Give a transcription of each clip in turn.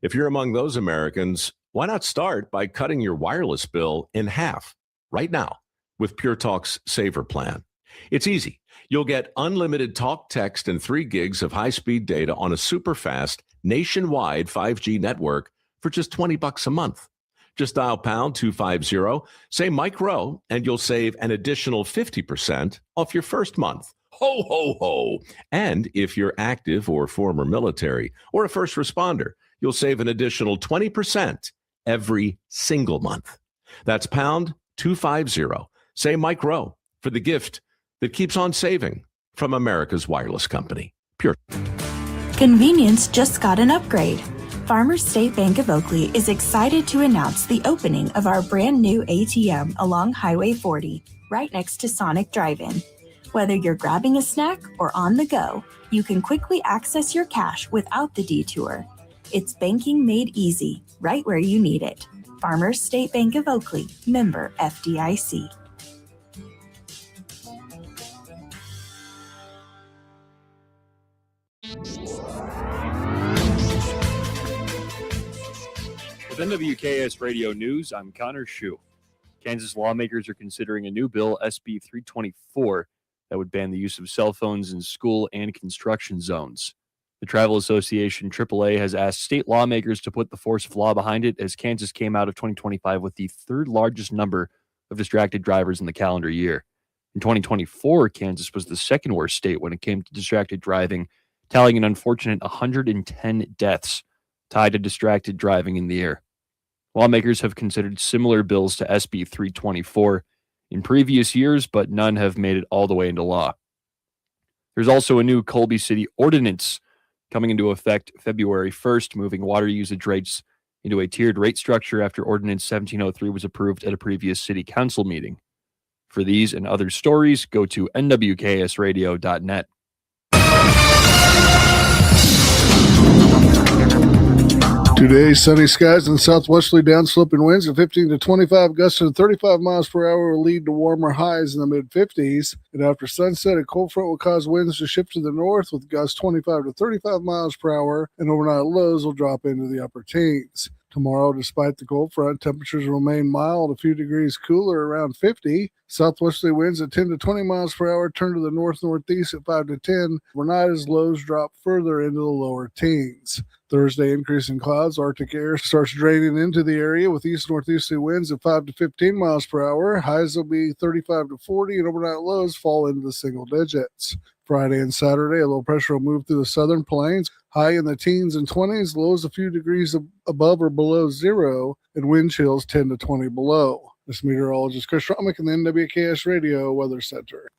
If you're among those Americans, why not start by cutting your wireless bill in half right now with Pure Talk's Saver plan? It's easy. You'll get unlimited talk, text, and 3 gigs of high-speed data on a super-fast nationwide 5G network for just $20 a month. Just dial pound 250, say Mike Rowe, and you'll save an additional 50% off your first month. Ho, ho, ho. And if you're active or former military or a first responder, you'll save an additional 20% every single month. That's pound 250. Say Mike Rowe for the gift that keeps on saving from America's wireless company. Pure. Convenience just got an upgrade. Farmers State Bank of Oakley is excited to announce the opening of our brand new ATM along Highway 40, right next to Sonic Drive-In. Whether you're grabbing a snack or on the go, you can quickly access your cash without the detour. It's banking made easy, right where you need it. Farmers State Bank of Oakley, member FDIC. With NWKS Radio News, I'm Connor Schuh. Kansas lawmakers are considering a new bill, SB 324, that would ban the use of cell phones in school and construction zones. The Travel Association, AAA, has asked state lawmakers to put the force of law behind it as Kansas came out of 2025 with the third largest number of distracted drivers in the calendar year. In 2024, Kansas was the second worst state when it came to distracted driving, tallying an unfortunate 110 deaths tied to distracted driving in the year. Lawmakers have considered similar bills to SB 324 in previous years, but none have made it all the way into law. There's also a new Colby City ordinance coming into effect February 1st, moving water usage rates into a tiered rate structure after Ordinance 1703 was approved at a previous city council meeting. For these and other stories, go to nwksradio.net. Today, sunny skies and southwesterly downsloping winds at 15 to 25, gusts to 35 miles per hour will lead to warmer highs in the mid-50s. And after sunset, a cold front will cause winds to shift to the north with gusts 25 to 35 miles per hour, and overnight lows will drop into the upper teens. Tomorrow, despite the cold front, temperatures remain mild, a few degrees cooler around 50. Southwesterly winds at 10 to 20 miles per hour turn to the north-northeast at 5 to 10. Overnight, as lows drop further into the lower teens. Thursday, increase in clouds. Arctic air starts draining into the area with east-northeasterly winds at 5 to 15 miles per hour. Highs will be 35 to 40, and overnight lows fall into the single digits. Friday and Saturday, a low pressure will move through the southern plains. High in the teens and 20s, lows a few degrees above or below zero, and wind chills 10 to 20 below. This meteorologist Chris Romick in the NWKS Radio Weather Center.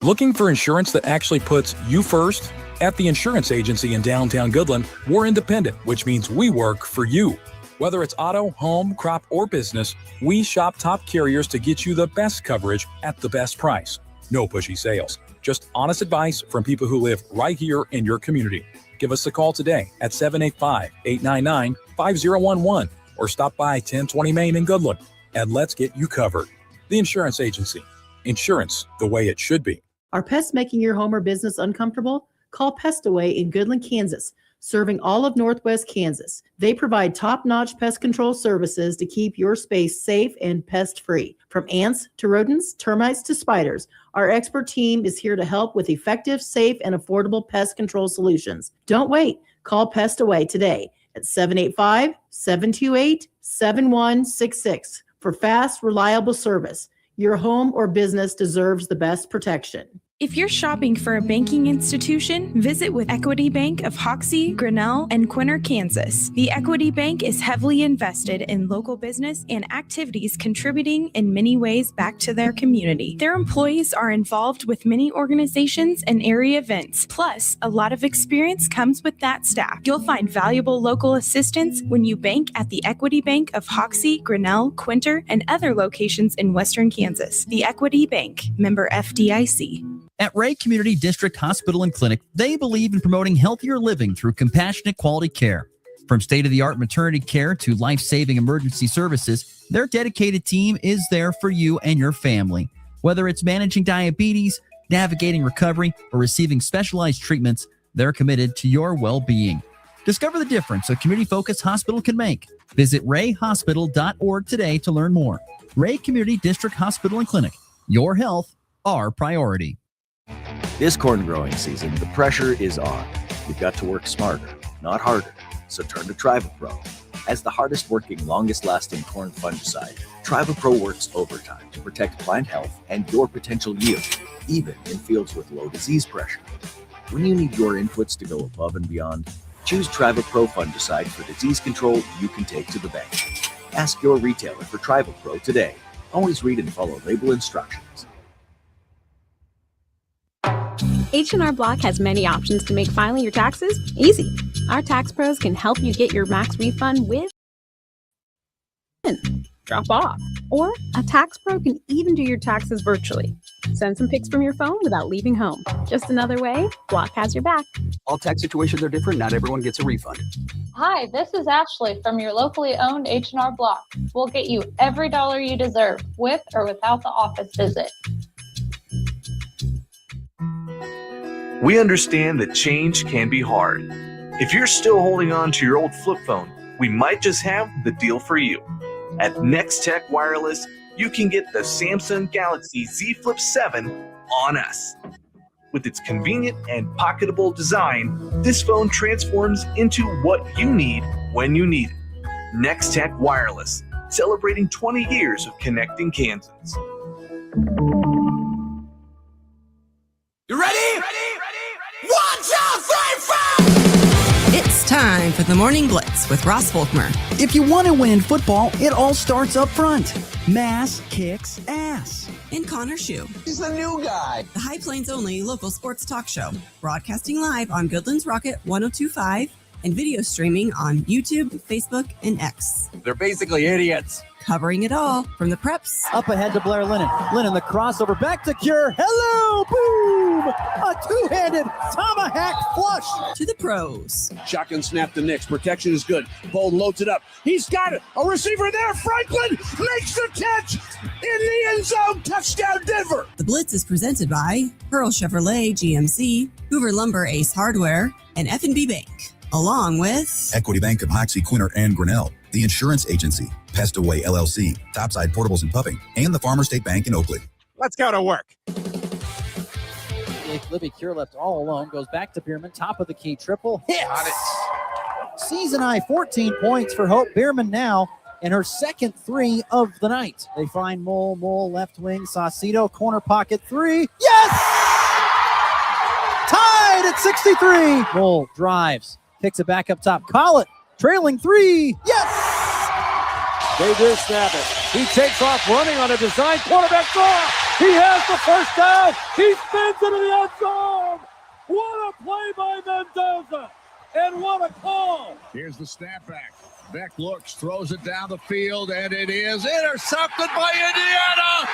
Looking for insurance that actually puts you first? At the insurance agency in downtown Goodland, we're independent, which means we work for you. Whether it's auto, home, crop, or business, we shop top carriers to get you the best coverage at the best price. No pushy sales, just honest advice from people who live right here in your community. Give us a call today at 785-899-5011 or stop by 1020 Main in Goodland and let's get you covered. The insurance agency. Insurance the way it should be. Are pests making your home or business uncomfortable? Call Pestaway in Goodland, Kansas, serving all of Northwest Kansas. They provide top-notch pest control services to keep your space safe and pest-free. From ants to rodents, termites to spiders, our expert team is here to help with effective, safe, and affordable pest control solutions. Don't wait. Call Pestaway today at 785-728-7166 for fast, reliable service. Your home or business deserves the best protection. If you're shopping for a banking institution, visit with Equity Bank of Hoxie, Grinnell, and Quinter, Kansas. The Equity Bank is heavily invested in local business and activities contributing in many ways back to their community. Their employees are involved with many organizations and area events. Plus, a lot of experience comes with that staff. You'll find valuable local assistance when you bank at the Equity Bank of Hoxie, Grinnell, Quinter, and other locations in Western Kansas. The Equity Bank, member FDIC. At Ray Community District Hospital and Clinic, they believe in promoting healthier living through compassionate quality care. From state-of-the-art maternity care to life-saving emergency services, their dedicated team is there for you and your family. Whether it's managing diabetes, navigating recovery, or receiving specialized treatments, they're committed to your well-being. Discover the difference a community-focused hospital can make. Visit rayhospital.org today to learn more. Ray Community District Hospital and Clinic. Your health, our priority. This corn growing season, the pressure is on. You've got to work smarter, not harder. So turn to TrivaPro. As the hardest working, longest lasting corn fungicide, TrivaPro works overtime to protect plant health and your potential yield, even in fields with low disease pressure. When you need your inputs to go above and beyond, choose TrivaPro fungicide for disease control you can take to the bank. Ask your retailer for TrivaPro today. Always read and follow label instructions. H&R Block has many options to make filing your taxes easy. Our tax pros can help you get your max refund with drop off. Or a tax pro can even do your taxes virtually. Send some pics from your phone without leaving home. Just another way Block has your back. All tax situations are different. Not everyone gets a refund. Hi, this is Ashley from your locally owned H&R Block. We'll get you every dollar you deserve, with or without the office visit. We understand that change can be hard. If you're still holding on to your old flip phone, we might just have the deal for you. At Next Tech Wireless, you can get the Samsung Galaxy Z Flip 7 on us. With its convenient and pocketable design, this phone transforms into what you need when you need it. Next Tech Wireless, celebrating 20 years of connecting Kansans. You ready? One, two, three, four! It's time for the Morning Blitz with Ross Volkmer. If you want to win in football, it all starts up front. Mass kicks ass. And Connor Schuh. He's the new guy. The High Plains only local sports talk show. Broadcasting live on Goodland's Rocket 102.5 and video streaming on YouTube, Facebook, and X. They're basically idiots. Covering it all from the preps. Up ahead to Blair Lennon. Lennon, the crossover back to Cure. Hello, boom! A two-handed tomahawk flush. To the pros. Shotgun snap to Nix. Protection is good. Bolden loads it up. He's got it. A receiver there. Franklin makes the catch in the end zone. Touchdown, Denver. The Blitz is presented by Pearl Chevrolet GMC, Hoover Lumber Ace Hardware, and F&B Bank. Along with Equity Bank of Hoxie, Quinter, and Grinnell, the Insurance Agency, Pestaway LLC, Topside Portables and Puffing, and the Farmer State Bank in Oakley. Let's go to work. Libby Cure left all alone, goes back to Bierman, top of the key, triple hits. Got it. Season high 14 points for Hope Bierman now, and her second three of the night. They find Mole, left wing, Saucedo, corner pocket three. Yes! Tied at 63. Mole drives. Picks it back up top. Collett trailing three. Yes! They do snap it. He takes off running on a design quarterback draw. He has the first down. He spins into the end zone. What a play by Mendoza. And what a call. Here's the snap back. Beck looks, throws it down the field, and it is intercepted by Indiana.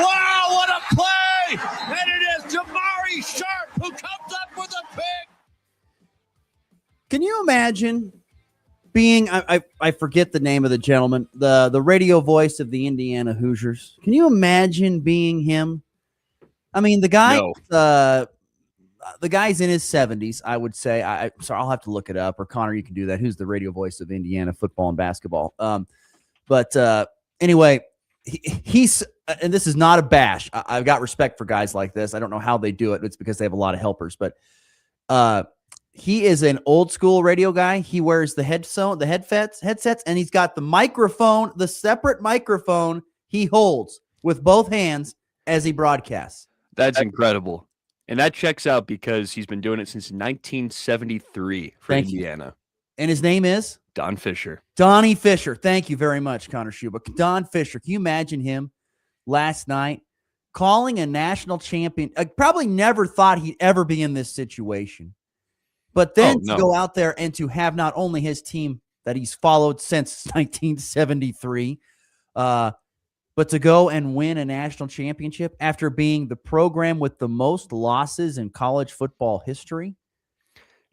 Wow, what a play. And it is Jamari Sharp who comes up with a pick. Can you imagine being, I forget the name of the gentleman, the radio voice of the Indiana Hoosiers? Can you imagine being him? I mean, the guy, no. The guy's in his 70s, I would say. Sorry, I'll have to look it up, or Connor, you can do that. Who's the radio voice of Indiana football and basketball? Anyway, he's, and this is not a bash. I've got respect for guys like this. I don't know how they do it. It's because they have a lot of helpers, but he is an old school radio guy. He wears the headsets, and he's got the microphone, the separate microphone he holds with both hands as he broadcasts. That's incredible. And that checks out because he's been doing it since 1973 for Indiana. And his name is? Don Fisher. Donnie Fisher. Thank you very much, Connor Schuh. But Don Fisher, can you imagine him last night calling a national champion? I probably never thought he'd ever be in this situation. But then to go out there and to have not only his team that he's followed since 1973, but to go and win a national championship after being the program with the most losses in college football history.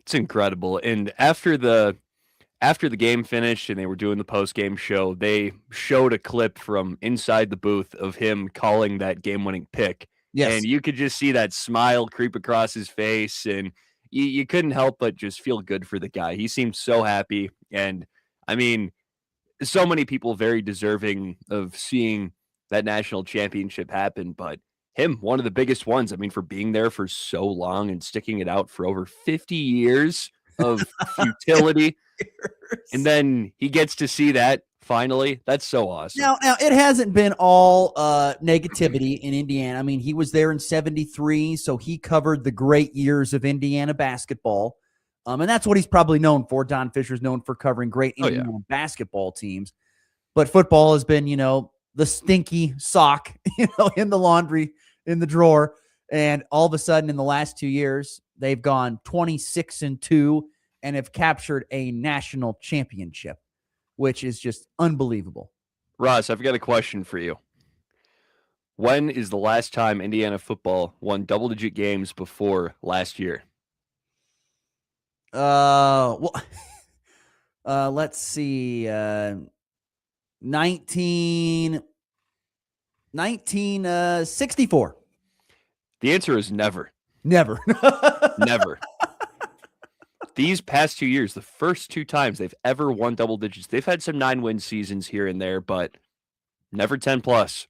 It's incredible. And after the game finished and they were doing the post-game show, they showed a clip from inside the booth of him calling that game-winning pick. Yes. And you could just see that smile creep across his face, and you couldn't help but just feel good for the guy. He seemed so happy. And I mean, so many people very deserving of seeing that national championship happen, but him, one of the biggest ones. I mean, for being there for so long and sticking it out for over 50 years of futility. And then he gets to see that finally. That's so awesome. Now it hasn't been all negativity in Indiana. I mean, he was there in 73, so he covered the great years of Indiana basketball. And that's what he's probably known for. Don Fisher's known for covering great Indiana basketball teams. But football has been, the stinky sock, in the laundry, in the drawer. And all of a sudden in the last 2 years, they've gone 26-2 and have captured a national championship, which is just unbelievable. Ross, I've got a question for you. When is the last time Indiana football won double-digit games before last year? Let's see. 1964. The answer is never. Never. Never. These past 2 years, the first 2 times they've ever won double digits, they've had some 9-win seasons here and there, but never 10 plus.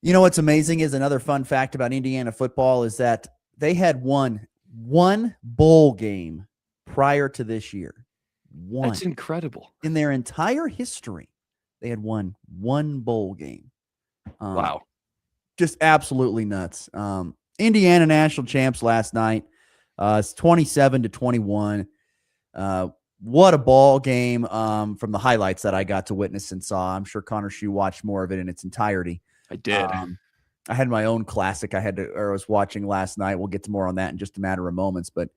You know what's amazing is another fun fact about Indiana football is that they had won one bowl game prior to this year. One. That's incredible. In their entire history, they had won one bowl game. Wow. Just absolutely nuts. Indiana national champs last night. It's 27-21. What a ball game from the highlights that I got to witness and saw. I'm sure Connor Schuh watched more of it in its entirety. I did. I had my own classic I was watching last night. We'll get to more on that in just a matter of moments. But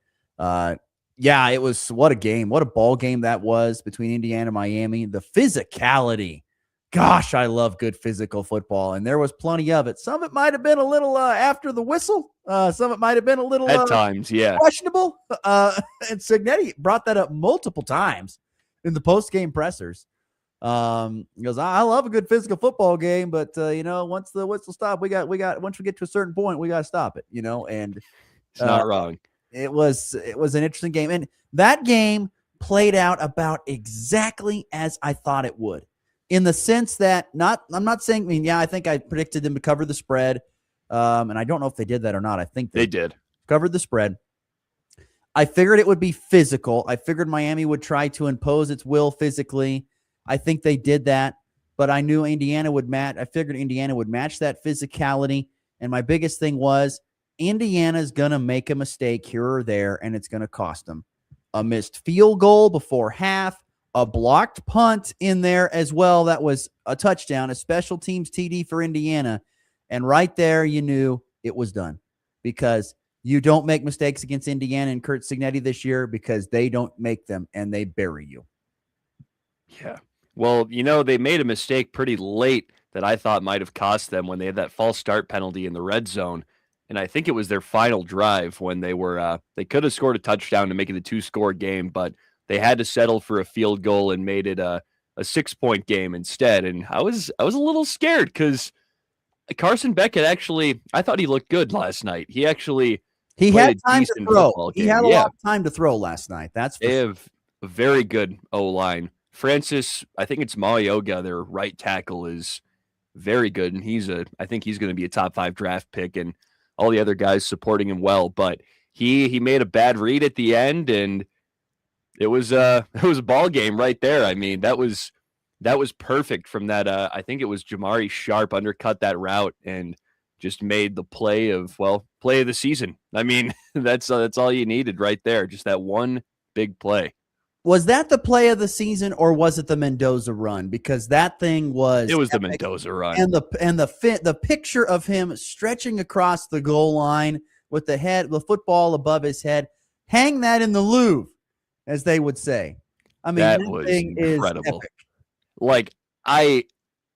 yeah, it was what a game. What a ball game that was between Indiana and Miami. The physicality. Gosh, I love good physical football, and there was plenty of it. Some of it might have been a little after the whistle. Some of it might have been a little at times, questionable. And Signetti brought that up multiple times in the post-game pressers. He goes, I love a good physical football game, but once the whistle stops, we got once we get to a certain point, we got to stop it. And it's not wrong. It was an interesting game, and that game played out about exactly as I thought it would. In the sense that I'm not saying, I think I predicted them to cover the spread. And I don't know if they did that or not. I think they did. Covered the spread. I figured it would be physical. I figured Miami would try to impose its will physically. I think they did that, but I knew Indiana would match. I figured Indiana would match that physicality. And my biggest thing was Indiana's going to make a mistake here or there, and it's going to cost them. A missed field goal before half. A blocked punt in there as well. That was a touchdown, a special teams TD for Indiana. And right there, you knew it was done because you don't make mistakes against Indiana and Kurt Signetti this year because they don't make them and they bury you. Yeah. Well, they made a mistake pretty late that I thought might have cost them when they had that false start penalty in the red zone. And I think it was their final drive when they could have scored a touchdown to make it a 2-score game, but they had to settle for a field goal and made it a 6-point game instead. And I was a little scared because Carson Beckett I thought he looked good last night. He had time to throw. He had a lot of time to throw last night. They have a very good O-line. Francis, I think it's Maioga, their right tackle, is very good, and I think he's going to be a top 5 draft pick, and all the other guys supporting him well. But he made a bad read at the end, and it was a ball game right there. I mean, that was perfect from that. I think it was Jamari Sharp undercut that route and just made the play of the season. I mean, that's all you needed right there. Just that one big play. Was that the play of the season or was it the Mendoza run? Because that thing was. It was the Mendoza run. And the picture of him stretching across the goal line with the football above his head. Hang that in the Louvre, as they would say. I mean, that was incredible. Like I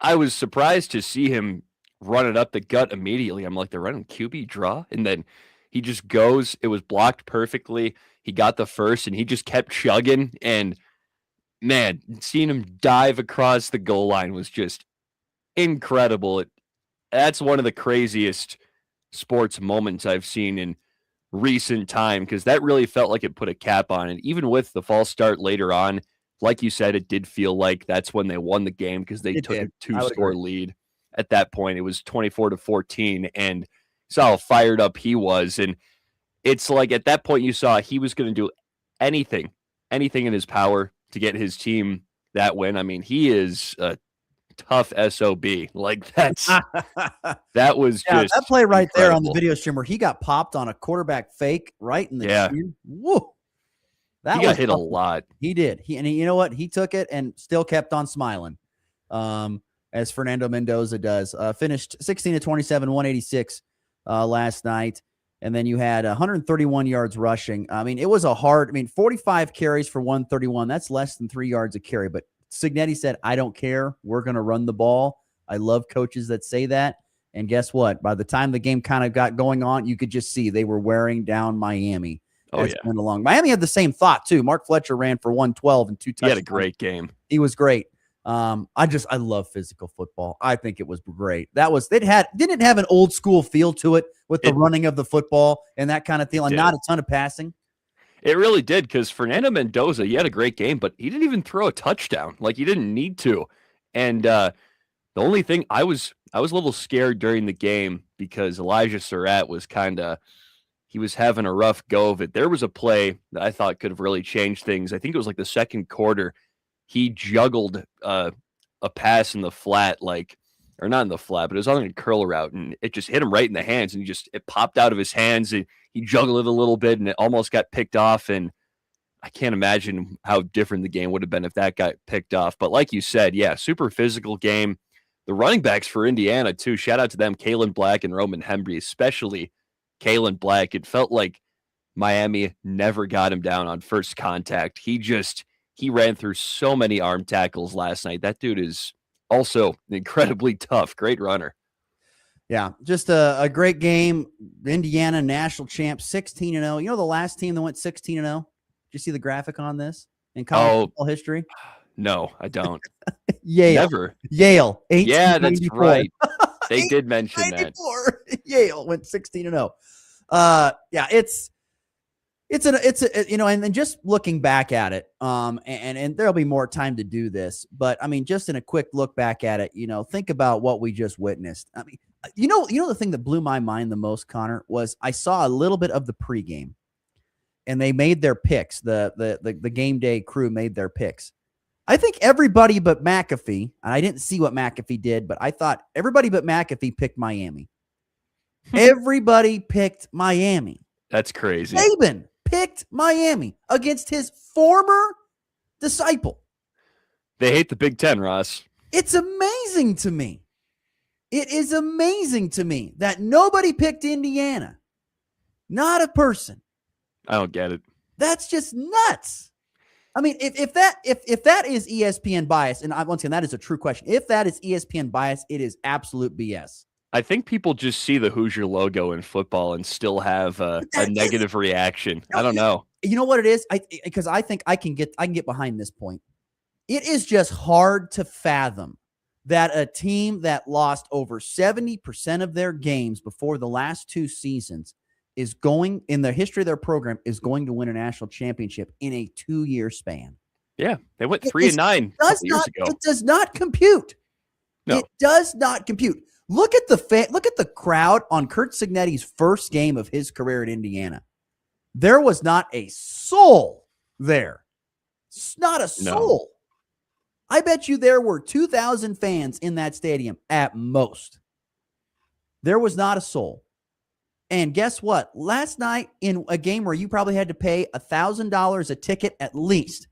was surprised to see him run it up the gut immediately. I'm like, they're running QB draw, and then he just goes. It was blocked perfectly. He got the first, and he just kept chugging. And man, seeing him dive across the goal line was just incredible. That's one of the craziest sports moments I've seen in recent time, because that really felt like it put a cap on it. Even with the false start later on, like you said, it did feel like that's when they won the game because they took a 2-score lead. At that point, it was 24-14, and saw how fired up he was. And it's like at that point you saw he was going to do anything in his power to get his team that win. I mean, he is a tough SOB. Like that was just that play right there on the incredible. video stream where he got popped on a quarterback fake right in the chin. Woo. He got hit a lot. He did. And you know what? He took it and still kept on smiling. As Fernando Mendoza does. Finished 16-27, 186 last night. And then you had 131 yards rushing. I mean, it was 45 carries for 131. That's less than 3 yards a carry. But Cignetti said, I don't care. We're going to run the ball. I love coaches that say that. And guess what? By the time the game kind of got going on, you could just see they were wearing down Miami. Went along. Miami had the same thought, too. Mark Fletcher ran for 112 and 2 touchdowns. He had a great game. He was great. I love physical football. I think it was great. Didn't have an old school feel to it with the running of the football and that kind of thing, and not a ton of passing. It really did, because Fernando Mendoza, he had a great game, but he didn't even throw a touchdown. Like, he didn't need to. And the only thing I was a little scared during the game because Elijah Surratt was he was having a rough go of it. There was a play that I thought could have really changed things. I think it was like the second quarter. He juggled a pass in the flat, or not in the flat, but it was on a curl route, and it just hit him right in the hands, and it popped out of his hands, and he juggled it a little bit, and it almost got picked off, and I can't imagine how different the game would have been if that got picked off. But like you said, yeah, super physical game. The running backs for Indiana, too, shout out to them, Kalen Black and Roman Hembry, especially Kalen Black. It felt like Miami never got him down on first contact. He ran through so many arm tackles last night. That dude is also incredibly tough. Great runner. Yeah, just a great game. Indiana national champ, 16-0. You know the last team that went 16-0? Did you see the graphic on this in college football history? No, I don't. Yale. Never. Yale. Yeah, that's right. They did mention that. Yale went 16-0. Yeah, it's and just looking back at it, and there'll be more time to do this, but I mean, just in a quick look back at it, think about what we just witnessed. I mean, the thing that blew my mind the most, Connor, was I saw a little bit of the pregame, and they made their picks. The game day crew made their picks. I think everybody but McAfee, and I didn't see what McAfee did, but I thought everybody but McAfee picked Miami. Everybody picked Miami. That's crazy. Saban picked Miami against his former disciple. They hate the Big Ten, Ross. It's amazing to me. It is amazing to me that nobody picked Indiana. Not a person. I don't get it. That's just nuts. I mean, if that is ESPN bias, and once again, that is a true question. If that is ESPN bias, it is absolute BS. I think people just see the Hoosier logo in football and still have a negative reaction. I don't know. You know what it is? Because I think I can get behind this point. It is just hard to fathom that a team that lost over 70% of their games before the last two seasons is going, in the history of their program, is going to win a national championship in a 2-year span. Yeah, they went 3-9 years ago. It does not compute. No. It does not compute. Look at the crowd on Curt Cignetti's first game of his career at Indiana. There was not a soul there. Not a soul. No. I bet you there were 2,000 fans in that stadium at most. There was not a soul. And guess what? Last night, in a game where you probably had to pay $1,000 a ticket at least,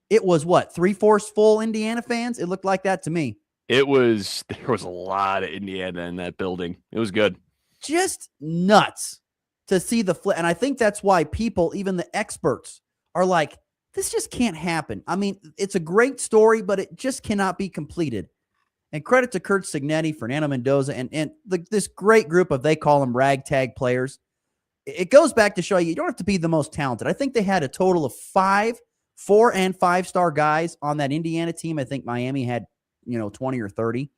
it was what, 3/4 full Indiana fans? It looked like that to me. There was a lot of Indiana in that building. It was good. Just nuts to see the flip. And I think that's why people, even the experts, are like, this just can't happen. I mean, it's a great story, but it just cannot be completed. And credit to Curt Cignetti, Fernando Mendoza, and this great group of, they call them ragtag players. It goes back to show you don't have to be the most talented. I think they had a total of 4- and 5-star guys on that Indiana team. I think Miami had 20 or 30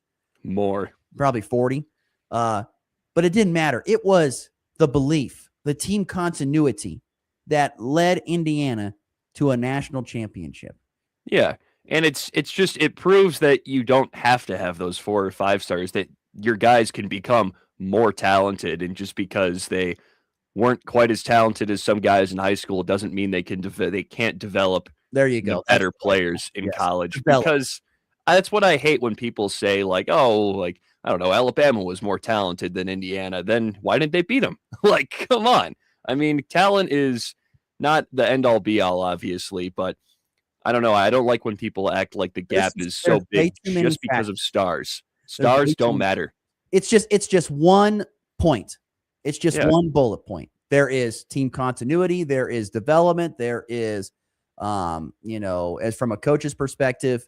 more, probably 40. But it didn't matter. It was the belief the team continuity that led Indiana to a national championship. Yeah. And it's just, it proves that you don't have to have those 4 or 5 stars, that your guys can become more talented. And just because they weren't quite as talented as some guys in high school doesn't mean they can't develop there you go better players in college. Develop. Because that's what I hate when people say, like, oh, like, I don't know, Alabama was more talented than Indiana. Then why didn't they beat them? Like, come on. I mean, talent is not the end all be all, obviously, but I don't know. I don't like when people act like the gap is so big just because of stars. Stars don't matter. It's just one point. It's just one bullet point. There is team continuity. There is development. There is, as from a coach's perspective,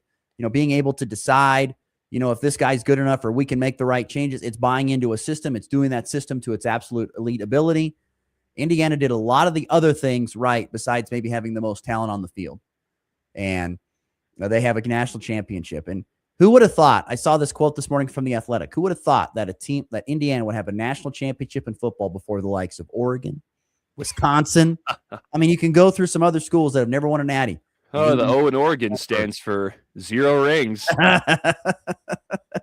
being able to decide, if this guy's good enough or we can make the right changes. It's buying into a system. It's doing that system to its absolute elite ability. Indiana did a lot of the other things right besides maybe having the most talent on the field. And they have a national championship. And who would have thought? I saw this quote this morning from The Athletic. Who would have thought that that Indiana would have a national championship in football before the likes of Oregon, Wisconsin? I mean, you can go through some other schools that have never won a natty. Oh, the O in Oregon stands for 0 rings.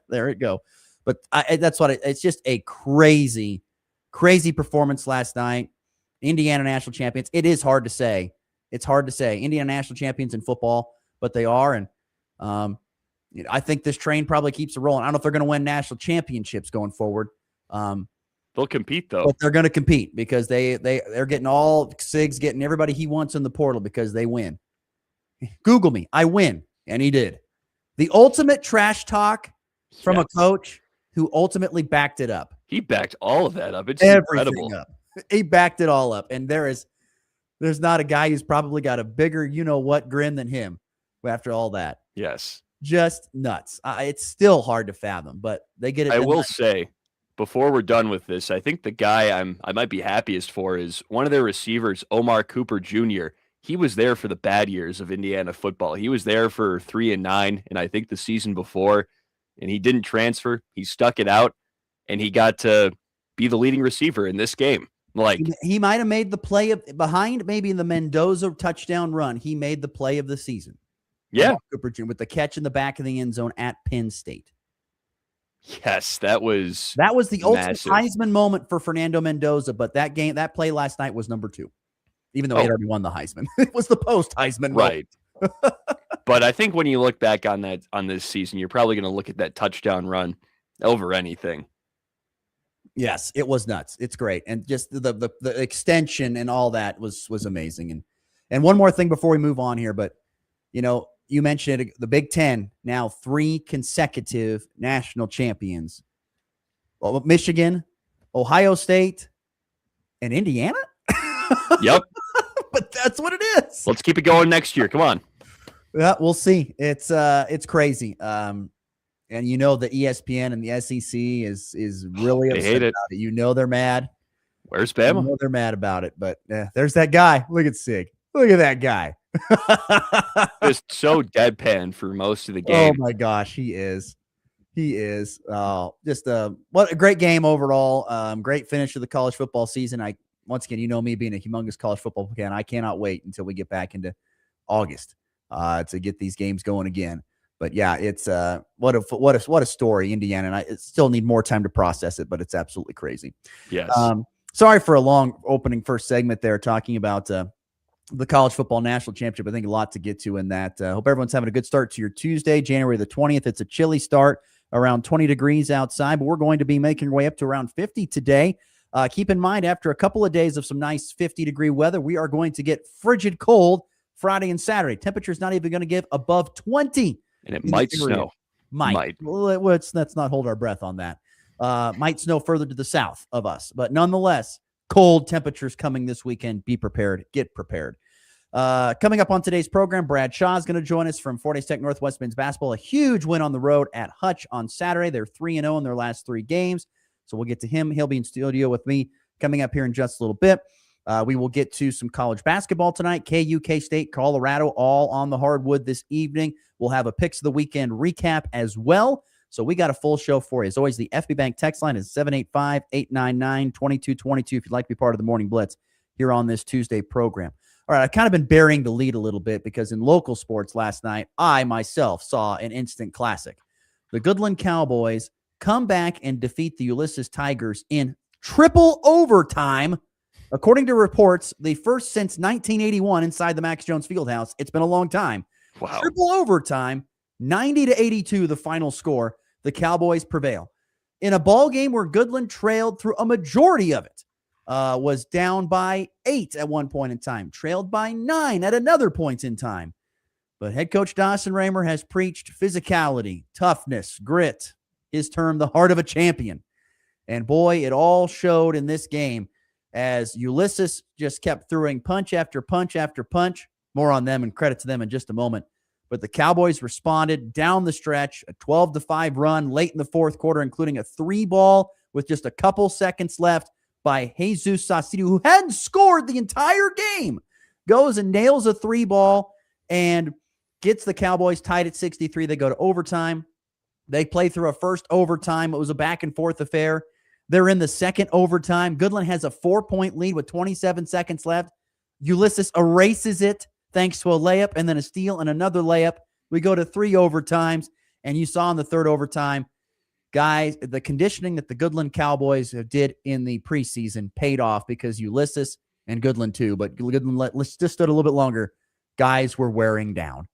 There it go. But that's what it's just a crazy, crazy performance last night. Indiana national champions. It is hard to say. It's hard to say. Indiana national champions in football, but they are. And I think this train probably keeps it rolling. I don't know if they're going to win national championships going forward. They'll compete, though. But they're going to compete because they're getting Sig's getting everybody he wants in the portal because they win. Google me. I win. And he did. The ultimate trash talk from a coach who ultimately backed it up. He backed all of that up. It's everything incredible. Up. He backed it all up. And there's not a guy who's probably got a bigger you-know-what grin than him after all that. Yes. Just nuts. It's still hard to fathom, but they get it. I will say, before we're done with this, I think the guy I might be happiest for is one of their receivers, Omar Cooper Jr. He was there for the bad years of Indiana football. He was there for 3 and 9, and I think the season before, and he didn't transfer. He stuck it out, and he got to be the leading receiver in this game. Like, he might have made the play behind maybe the Mendoza touchdown run. He made the play of the season. Yeah. With the catch in the back of the end zone at Penn State. Yes, that was the ultimate Heisman moment for Fernando Mendoza, but that play last night was number 2. Even though he had already won the Heisman. It was the post Heisman right. But I think when you look back on this season, you're probably going to look at that touchdown run over anything. Yes, it was nuts. It's great. And just the extension and all that was amazing. And one more thing before we move on here, but you mentioned it, the Big Ten, now 3 consecutive national champions. Well, Michigan, Ohio State, and Indiana? Yep. But that's what it is. Let's keep it going next year. Come on. Yeah, we'll see. It's crazy. And the ESPN and the SEC is really upset about it. They're mad. Where's Bama? They're mad about it. But there's that guy. Look at Sig. Look at that guy. Just so deadpan for most of the game. Oh my gosh, he is. What a great game overall. Great finish of the college football season. Once again, me being a humongous college football fan, I cannot wait until we get back into August to get these games going again. But yeah, it's what a story, Indiana, and I still need more time to process it, but it's absolutely crazy. Yes. Sorry for a long opening first segment there, talking about the college football national championship. I think a lot to get to in that. Hope everyone's having a good start to your Tuesday, January the 20th. It's a chilly start, around 20 degrees outside, but we're going to be making our way up to around 50 today. Keep in mind, after a couple of days of some nice 50-degree weather, we are going to get frigid cold Friday and Saturday. Temperature's not even going to get above 20. And it might snow. Might. Well, let's not hold our breath on that. Might snow further to the south of us. But nonetheless, cold temperatures coming this weekend. Be prepared. Get prepared. Coming up on today's program, Brad Shaw is going to join us from Fort Hays Tech Northwest men's basketball. A huge win on the road at Hutch on Saturday. They're 3-0 in their last 3 games. So we'll get to him. He'll be in studio with me coming up here in just a little bit. We will get to some college basketball tonight. KU, K-State, Colorado, all on the hardwood this evening. We'll have a Picks of the Weekend recap as well. So we got a full show for you. As always, the FB Bank text line is 785-899-2222 if you'd like to be part of the Morning Blitz here on this Tuesday program. All right, I've kind of been burying the lead a little bit because in local sports last night, I myself saw an instant classic. The Goodland Cowboys come back and defeat the Ulysses Tigers in triple overtime. According to reports, the first since 1981 inside the Max Jones Fieldhouse. It's been a long time. Wow. Triple overtime, 90-82 the final score. The Cowboys prevail. In a ball game where Goodland trailed through a majority of it, was down by 8 at one point in time, trailed by 9 at another point in time. But head coach Dawson Raymer has preached physicality, toughness, grit, his term, the heart of a champion. And boy, it all showed in this game as Ulysses just kept throwing punch after punch after punch. More on them and credit to them in just a moment. But the Cowboys responded down the stretch, a 12-5 run late in the fourth quarter, including a 3-ball with just a couple seconds left by Jesus Saucedo, who hadn't scored the entire game, goes and nails a 3-ball and gets the Cowboys tied at 63. They go to overtime. They play through a first overtime. It was a back-and-forth affair. They're in the second overtime. Goodland has a 4-point lead with 27 seconds left. Ulysses erases it thanks to a layup and then a steal and another layup. We go to 3 overtimes, and you saw in the third overtime, guys, the conditioning that the Goodland Cowboys did in the preseason paid off because Ulysses and Goodland too, but Goodland just stood a little bit longer. Guys were wearing down.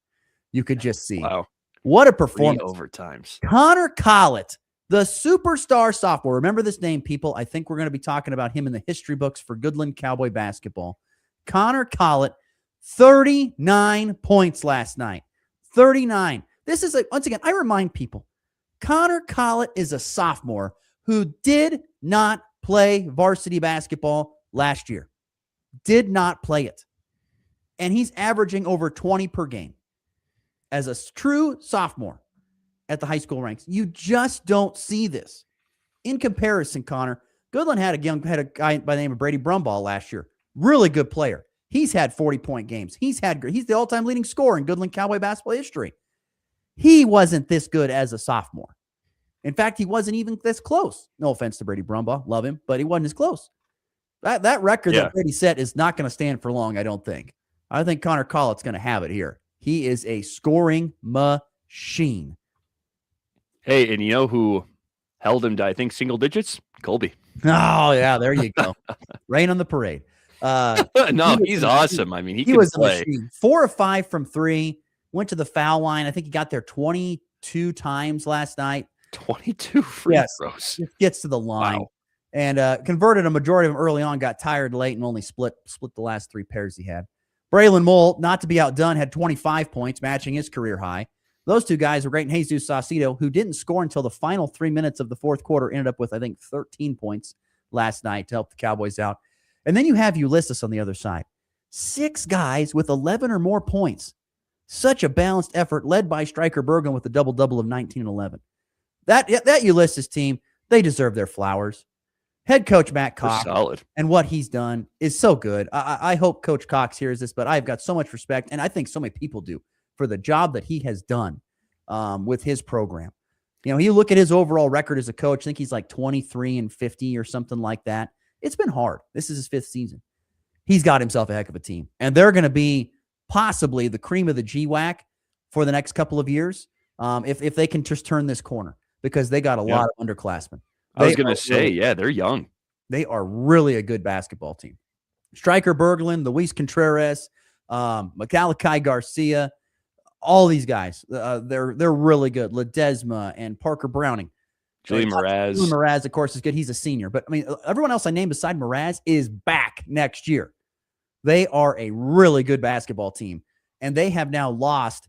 You could just see. Wow. What a performance. 3 overtimes. Connor Collett, the superstar sophomore. Remember this name, people. I think we're going to be talking about him in the history books for Goodland Cowboy basketball. Connor Collett, 39 points last night. 39. This is, once again, I remind people, Connor Collett is a sophomore who did not play varsity basketball last year. Did not play it. And he's averaging over 20 per game as a true sophomore at the high school ranks. You just don't see this. In comparison, Connor, Goodland had a guy by the name of Brady Brumball last year. Really good player. He's had 40-point games. He's the all-time leading scorer in Goodland Cowboy basketball history. He wasn't this good as a sophomore. In fact, he wasn't even this close. No offense to Brady Brumball. Love him, but he wasn't as close. That record that Brady set is not going to stand for long, I don't think. I think Connor Collett's going to have it here. He is a scoring machine. Hey, and you know who held him to, I think, single digits? Colby. Oh, yeah, there you go. Rain on the parade. No, he's awesome. I mean, he was play. A machine. 4 of 5 from 3. Went to the foul line. I think he got there 22 times last night. 22 free throws. Just gets to the line. Wow. And converted a majority of them early on, got tired late, and only split the last 3 pairs he had. Braylon Mole, not to be outdone, had 25 points, matching his career high. Those two guys were great. And Jesus Saucedo, who didn't score until the final 3 minutes of the fourth quarter, ended up with, I think, 13 points last night to help the Cowboys out. And then you have Ulysses on the other side. 6 guys with 11 or more points. Such a balanced effort led by Stryker Berglund with a double-double of 19 and 11. That Ulysses team, they deserve their flowers. Head coach Matt Cox and what he's done is so good. I hope Coach Cox hears this, but I've got so much respect, and I think so many people do, for the job that he has done with his program. You know, you look at his overall record as a coach, I think he's like 23-50 or something like that. It's been hard. This is his 5th season. He's got himself a heck of a team, and they're going to be possibly the cream of the GWAC for the next couple of years if they can just turn this corner, because they got a lot of underclassmen. I was going to say, they're young. They are really a good basketball team. Stryker Berglund, Luis Contreras, Macalakai Garcia, all these guys, they're really good. Ledesma and Parker Browning. Julian Mraz. Julian Mraz, of course, is good. He's a senior. But, I mean, everyone else I named beside Mraz is back next year. They are a really good basketball team. And they have now lost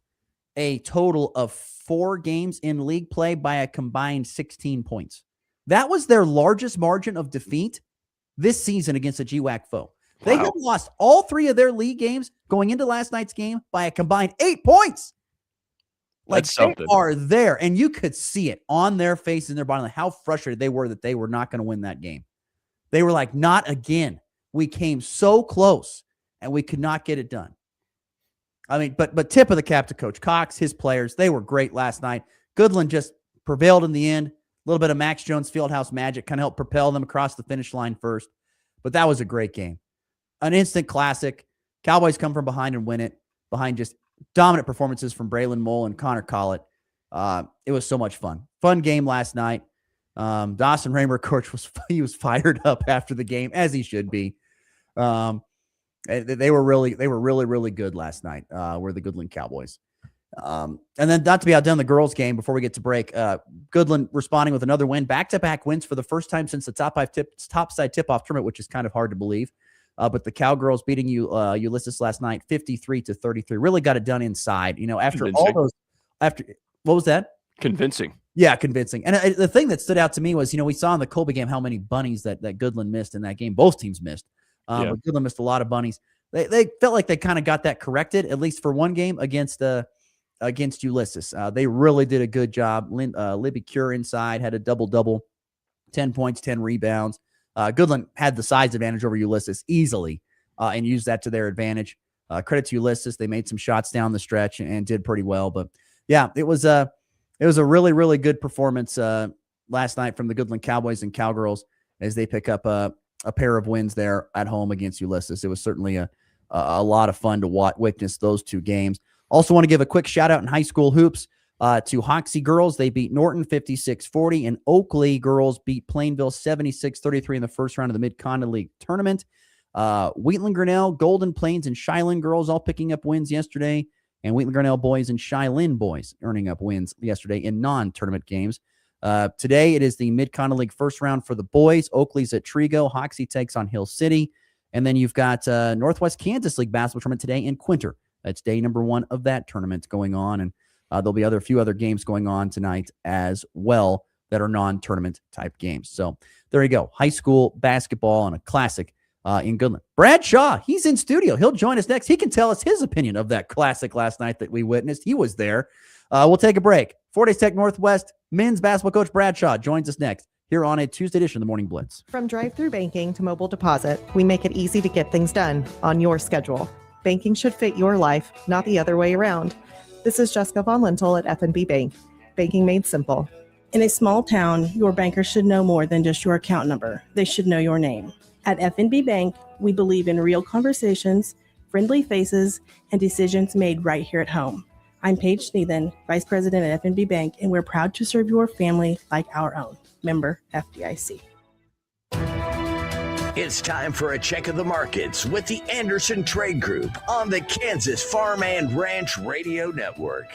a total of 4 games in league play by a combined 16 points. That was their largest margin of defeat this season against a GWAC foe. They have lost all 3 of their league games going into last night's game by a combined 8 points. Like, they are there, and you could see it on their faces and their body, like how frustrated they were that they were not going to win that game. They were like, not again. We came so close, and we could not get it done. I mean, but tip of the cap to Coach Cox, his players, they were great last night. Goodland just prevailed in the end. A little bit of Max Jones Fieldhouse magic kind of helped propel them across the finish line first. But that was a great game. An instant classic. Cowboys come from behind and win it, behind just dominant performances from Braylon Mole and Connor Collett. It was so much fun. Fun game last night. Dawson Raymer, coach, was fired up after the game, as he should be. They were really good last night. Were the Goodland Cowboys. And then, not to be outdone, the girls' game before we get to break. Goodland responding with another win, back-to-back wins for the first time since the topside tip-off tournament, which is kind of hard to believe. But the Cowgirls beating Ulysses last night, 53-33, really got it done inside. After all those, what was that? Convincing. Yeah, convincing. And the thing that stood out to me was, we saw in the Colby game how many bunnies that Goodland missed in that game. Both teams missed. But Goodland missed a lot of bunnies. They felt like they kind of got that corrected, at least for one game against Ulysses. They really did a good job. Libby Cure inside had a double-double, 10 points, 10 rebounds. Goodland had the size advantage over Ulysses easily and used that to their advantage. Credit to Ulysses. They made some shots down the stretch and did pretty well. But, yeah, it was a really, really good performance last night from the Goodland Cowboys and Cowgirls as they pick up a pair of wins there at home against Ulysses. It was certainly a lot of fun to witness those two games. Also want to give a quick shout-out in high school hoops to Hoxie girls. They beat Norton 56-40, and Oakley girls beat Plainville 76-33 in the first round of the Mid-Continent League tournament. Wheatland Grinnell, Golden Plains, and Shiloh girls all picking up wins yesterday, and Wheatland Grinnell boys and Shiloh boys earning up wins yesterday in non-tournament games. Today, it is the Mid-Continent League first round for the boys. Oakley's at Trigo. Hoxie takes on Hill City. And then you've got Northwest Kansas League basketball tournament today in Quinter. That's day number 1 of that tournament going on, and there'll be a few other games going on tonight as well that are non-tournament type games. So there you go. High school basketball and a classic in Goodland. Brad Shaw, he's in studio. He'll join us next. He can tell us his opinion of that classic last night that we witnessed. He was there. We'll take a break. Fort Hays Tech Northwest men's basketball coach Brad Shaw joins us next here on a Tuesday edition of the Morning Blitz. From drive-through banking to mobile deposit, we make it easy to get things done on your schedule. Banking should fit your life, not the other way around. This is Jessica Von Lintel at F&B Bank. Banking made simple. In a small town, your banker should know more than just your account number. They should know your name. At F&B Bank, we believe in real conversations, friendly faces, and decisions made right here at home. I'm Paige Sneathen, Vice President at F&B Bank, and we're proud to serve your family like our own. Member FDIC. It's time for a check of the markets with the Anderson Trade Group on the Kansas Farm and Ranch Radio Network.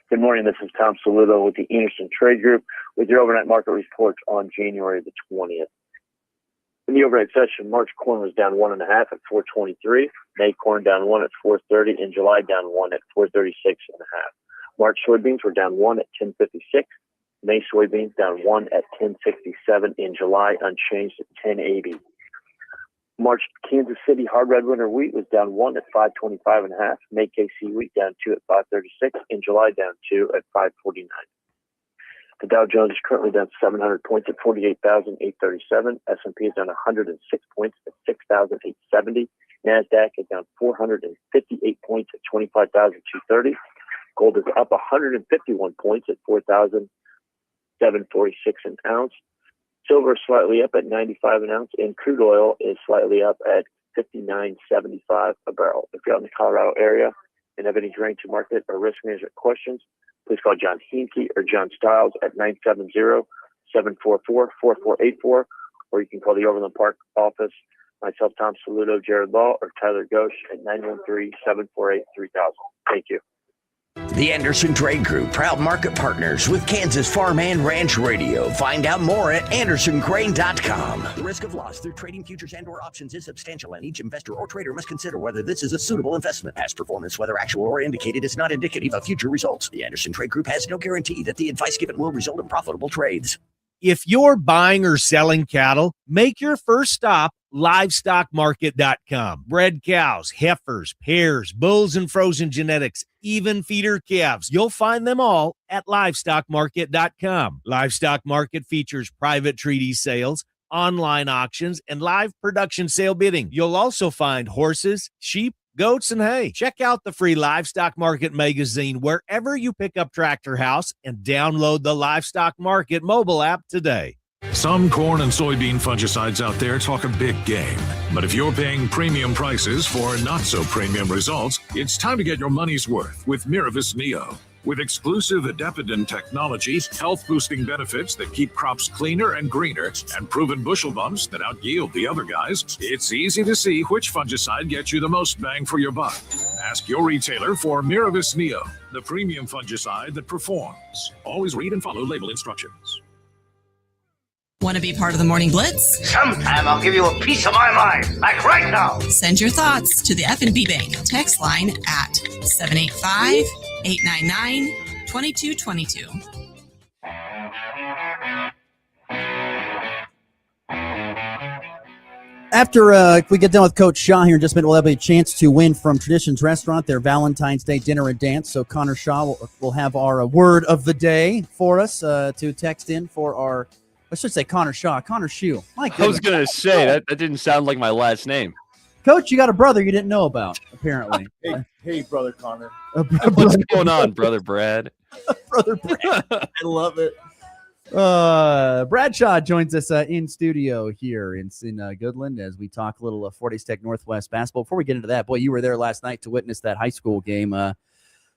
Good morning. This is Tom Saludo with the Anderson Trade Group with your overnight market report on January the 20th. In the overnight session, March corn was down 1.5 at 423. May corn down 1 at 430, and July down 1 at 436.5. March soybeans were down 1 at 1056. May soybeans down 1 at 1067. In July, unchanged at 1080. March Kansas City hard red winter wheat was down 1 at 525.5. May KC wheat down 2 at 536. In July, down 2 at 549. The Dow Jones is currently down 700 points at 48,837. S&P is down 106 points at 6,870. NASDAQ is down 458 points at 25,230. Gold is up 151 points at 4,746 an ounce. Silver is slightly up at 95 an ounce, and crude oil is slightly up at $59.75 a barrel. If you're out in the Colorado area and have any drain to market or risk management questions, please call John Heenke or John Stiles at 970-744-4484, or you can call the Overland Park office, myself, Tom Saludo, Jared Law, or Tyler Ghosh at 913-748-3000. Thank you. The Anderson Trade Group, proud market partners with Kansas Farm and Ranch Radio. Find out more at andersongrain.com. The risk of loss through trading futures and or options is substantial, and each investor or trader must consider whether this is a suitable investment. Past performance, whether actual or indicated, is not indicative of future results. The Anderson Trade Group has no guarantee that the advice given will result in profitable trades. If you're buying or selling cattle, make your first stop livestockmarket.com. Bred cows, heifers, pairs, bulls, and frozen genetics, even feeder calves. You'll find them all at livestockmarket.com. Livestock Market features private treaty sales, online auctions, and live production sale bidding. You'll also find horses, sheep, goats, and hay. Check out the free Livestock Market magazine wherever you pick up Tractor House and download the Livestock Market mobile app today. Some corn and soybean fungicides out there talk a big game. But if you're paying premium prices for not so premium results, it's time to get your money's worth with Miravis Neo. With exclusive Adepidin technology, health-boosting benefits that keep crops cleaner and greener, and proven bushel bumps that out-yield the other guys, it's easy to see which fungicide gets you the most bang for your buck. Ask your retailer for Miravis Neo, the premium fungicide that performs. Always read and follow label instructions. Want to be part of the Morning Blitz? Sometime I'll give you a piece of my mind, like right now. Send your thoughts to the F&B Bank text line at 785-899-2222. After we get done with Coach Shaw here in just a minute, we'll have a chance to win from Traditions Restaurant, their Valentine's Day dinner and dance. So Connor Shaw will have our word of the day for us to text in for our, I should say Connor Shaw, Connor Schuh. My goodness. I was going to say, that didn't sound like my last name. Coach, you got a brother you didn't know about, apparently. Hey, brother Connor. What's going on, brother Brad? Brother Brad. I love it. Bradshaw joins us in studio here in Goodland as we talk a little Fort Hays Tech Northwest basketball. Before we get into that, boy, you were there last night to witness that high school game.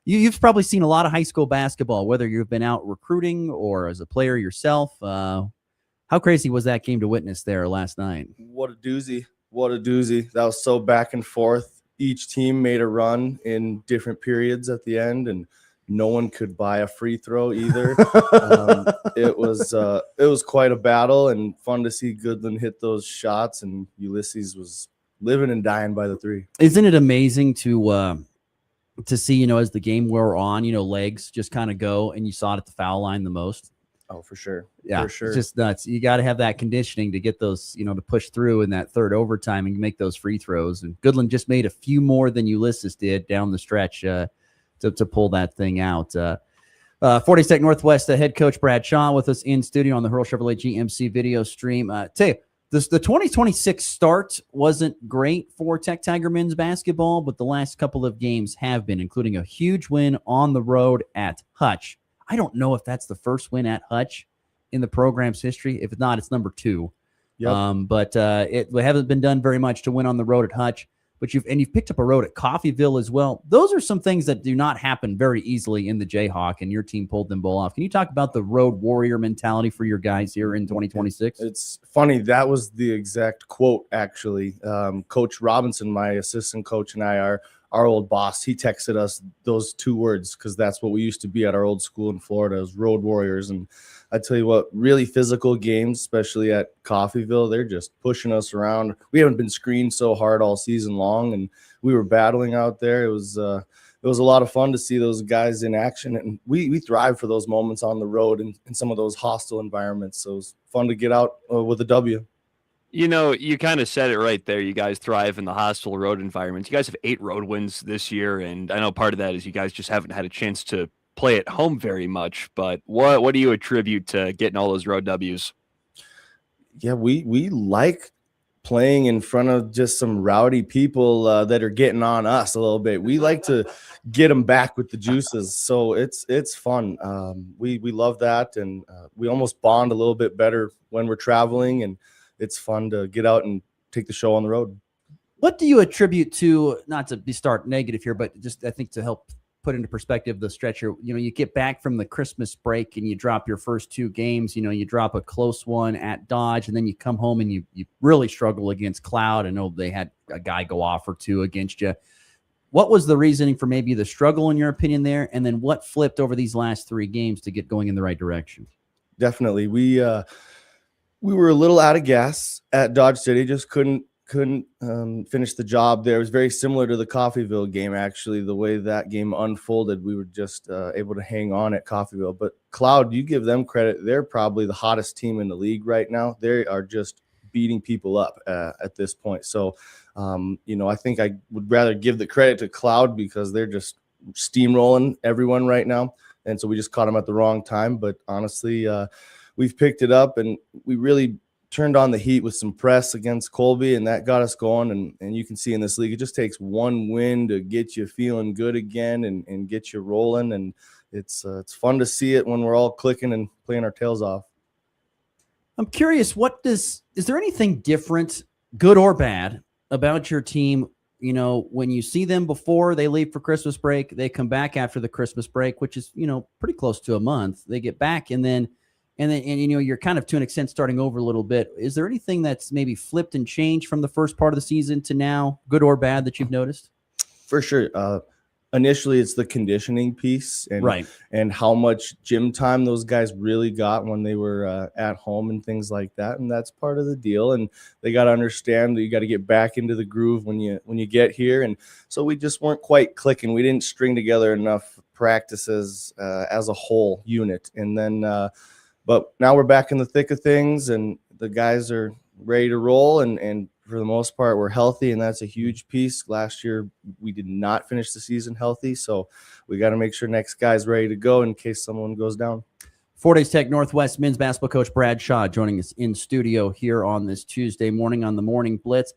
You've probably seen a lot of high school basketball, whether you've been out recruiting or as a player yourself. How crazy was that game to witness there last night? What a doozy. What a doozy. That was so back and forth. Each team made a run in different periods at the end, and no one could buy a free throw either. It was quite a battle and fun to see Goodland hit those shots, and Ulysses was living and dying by the three. Isn't it amazing to see, as the game wore on, legs just kind of go, and you saw it at the foul line the most? Oh, for sure. Yeah, for sure. It's just nuts. You got to have that conditioning to get those, to push through in that third overtime and make those free throws. And Goodland just made a few more than Ulysses did down the stretch to pull that thing out. Fort Hays Tech Northwest head coach Brad Shaw with us in studio on the Hurl Chevrolet GMC video stream. Tell you, the 2026 start wasn't great for Tech Tiger men's basketball, but the last couple of games have been, including a huge win on the road at Hutch. I don't know if that's the first win at Hutch in the program's history. If it's not, it's number 2. Yep. But it hasn't been done very much to win on the road at Hutch. But you've picked up a road at Coffeyville as well. Those are some things that do not happen very easily in the Jayhawk, and your team pulled them both off. Can you talk about the road warrior mentality for your guys here in 2026? It's funny. That was the exact quote, actually. Coach Robinson, my assistant coach, and I are our old boss. He texted us those 2 words because that's what we used to be at our old school in Florida as road warriors. And I tell you what, really physical games, especially at Coffeyville, they're just pushing us around. We haven't been screened so hard all season long, and we were battling out there. It was a lot of fun to see those guys in action, and we thrive for those moments on the road in some of those hostile environments. So it was fun to get out with a W. You kind of said it right there. You guys thrive in the hostile road environments. You guys have 8 road wins this year, and I know part of that is you guys just haven't had a chance to play at home very much. But what do you attribute to getting all those road W's? Yeah, we like playing in front of just some rowdy people that are getting on us a little bit. We like to get them back with the juices, so it's fun. We love that, and we almost bond a little bit better when we're traveling, and it's fun to get out and take the show on the road. What do you attribute to, not to start negative here, but just I think to help put into perspective the stretch here, you get back from the Christmas break and you drop your first 2 games, you drop a close one at Dodge, and then you come home and you really struggle against Cloud. I know they had a guy go off or 2 against you. What was the reasoning for maybe the struggle in your opinion there? And then what flipped over these last 3 games to get going in the right direction? Definitely. We were a little out of gas at Dodge City, just couldn't couldn't finish the job there. It was very similar to the Coffeyville game, actually, the way that game unfolded. We were just able to hang on at Coffeyville. But Cloud, you give them credit. They're probably the hottest team in the league right now. They are just beating people up at this point. So, I think I would rather give the credit to Cloud because they're just steamrolling everyone right now. And so we just caught them at the wrong time. But honestly, we've picked it up, and we really turned on the heat with some press against Colby, and that got us going. And you can see in this league, it just takes one win to get you feeling good again and get you rolling. And it's fun to see it when we're all clicking and playing our tails off. I'm curious, is there anything different, good or bad, about your team? When you see them before they leave for Christmas break, they come back after the Christmas break, which is, pretty close to a month. They get back and you're kind of to an extent starting over a little bit. Is there anything that's maybe flipped and changed from the first part of the season to now, good or bad, that you've noticed? For sure. Initially, it's the conditioning piece and how much gym time those guys really got when they were at home and things like that. And that's part of the deal. And they got to understand that you got to get back into the groove when you get here. And so we just weren't quite clicking. We didn't string together enough practices as a whole unit. And then, but now we're back in the thick of things, and the guys are ready to roll. And for the most part, we're healthy, and that's a huge piece. Last year, we did not finish the season healthy, so we got to make sure next guy's ready to go in case someone goes down. Fort Hays Tech Northwest men's basketball coach Brad Shaw joining us in studio here on this Tuesday morning on the Morning Blitz.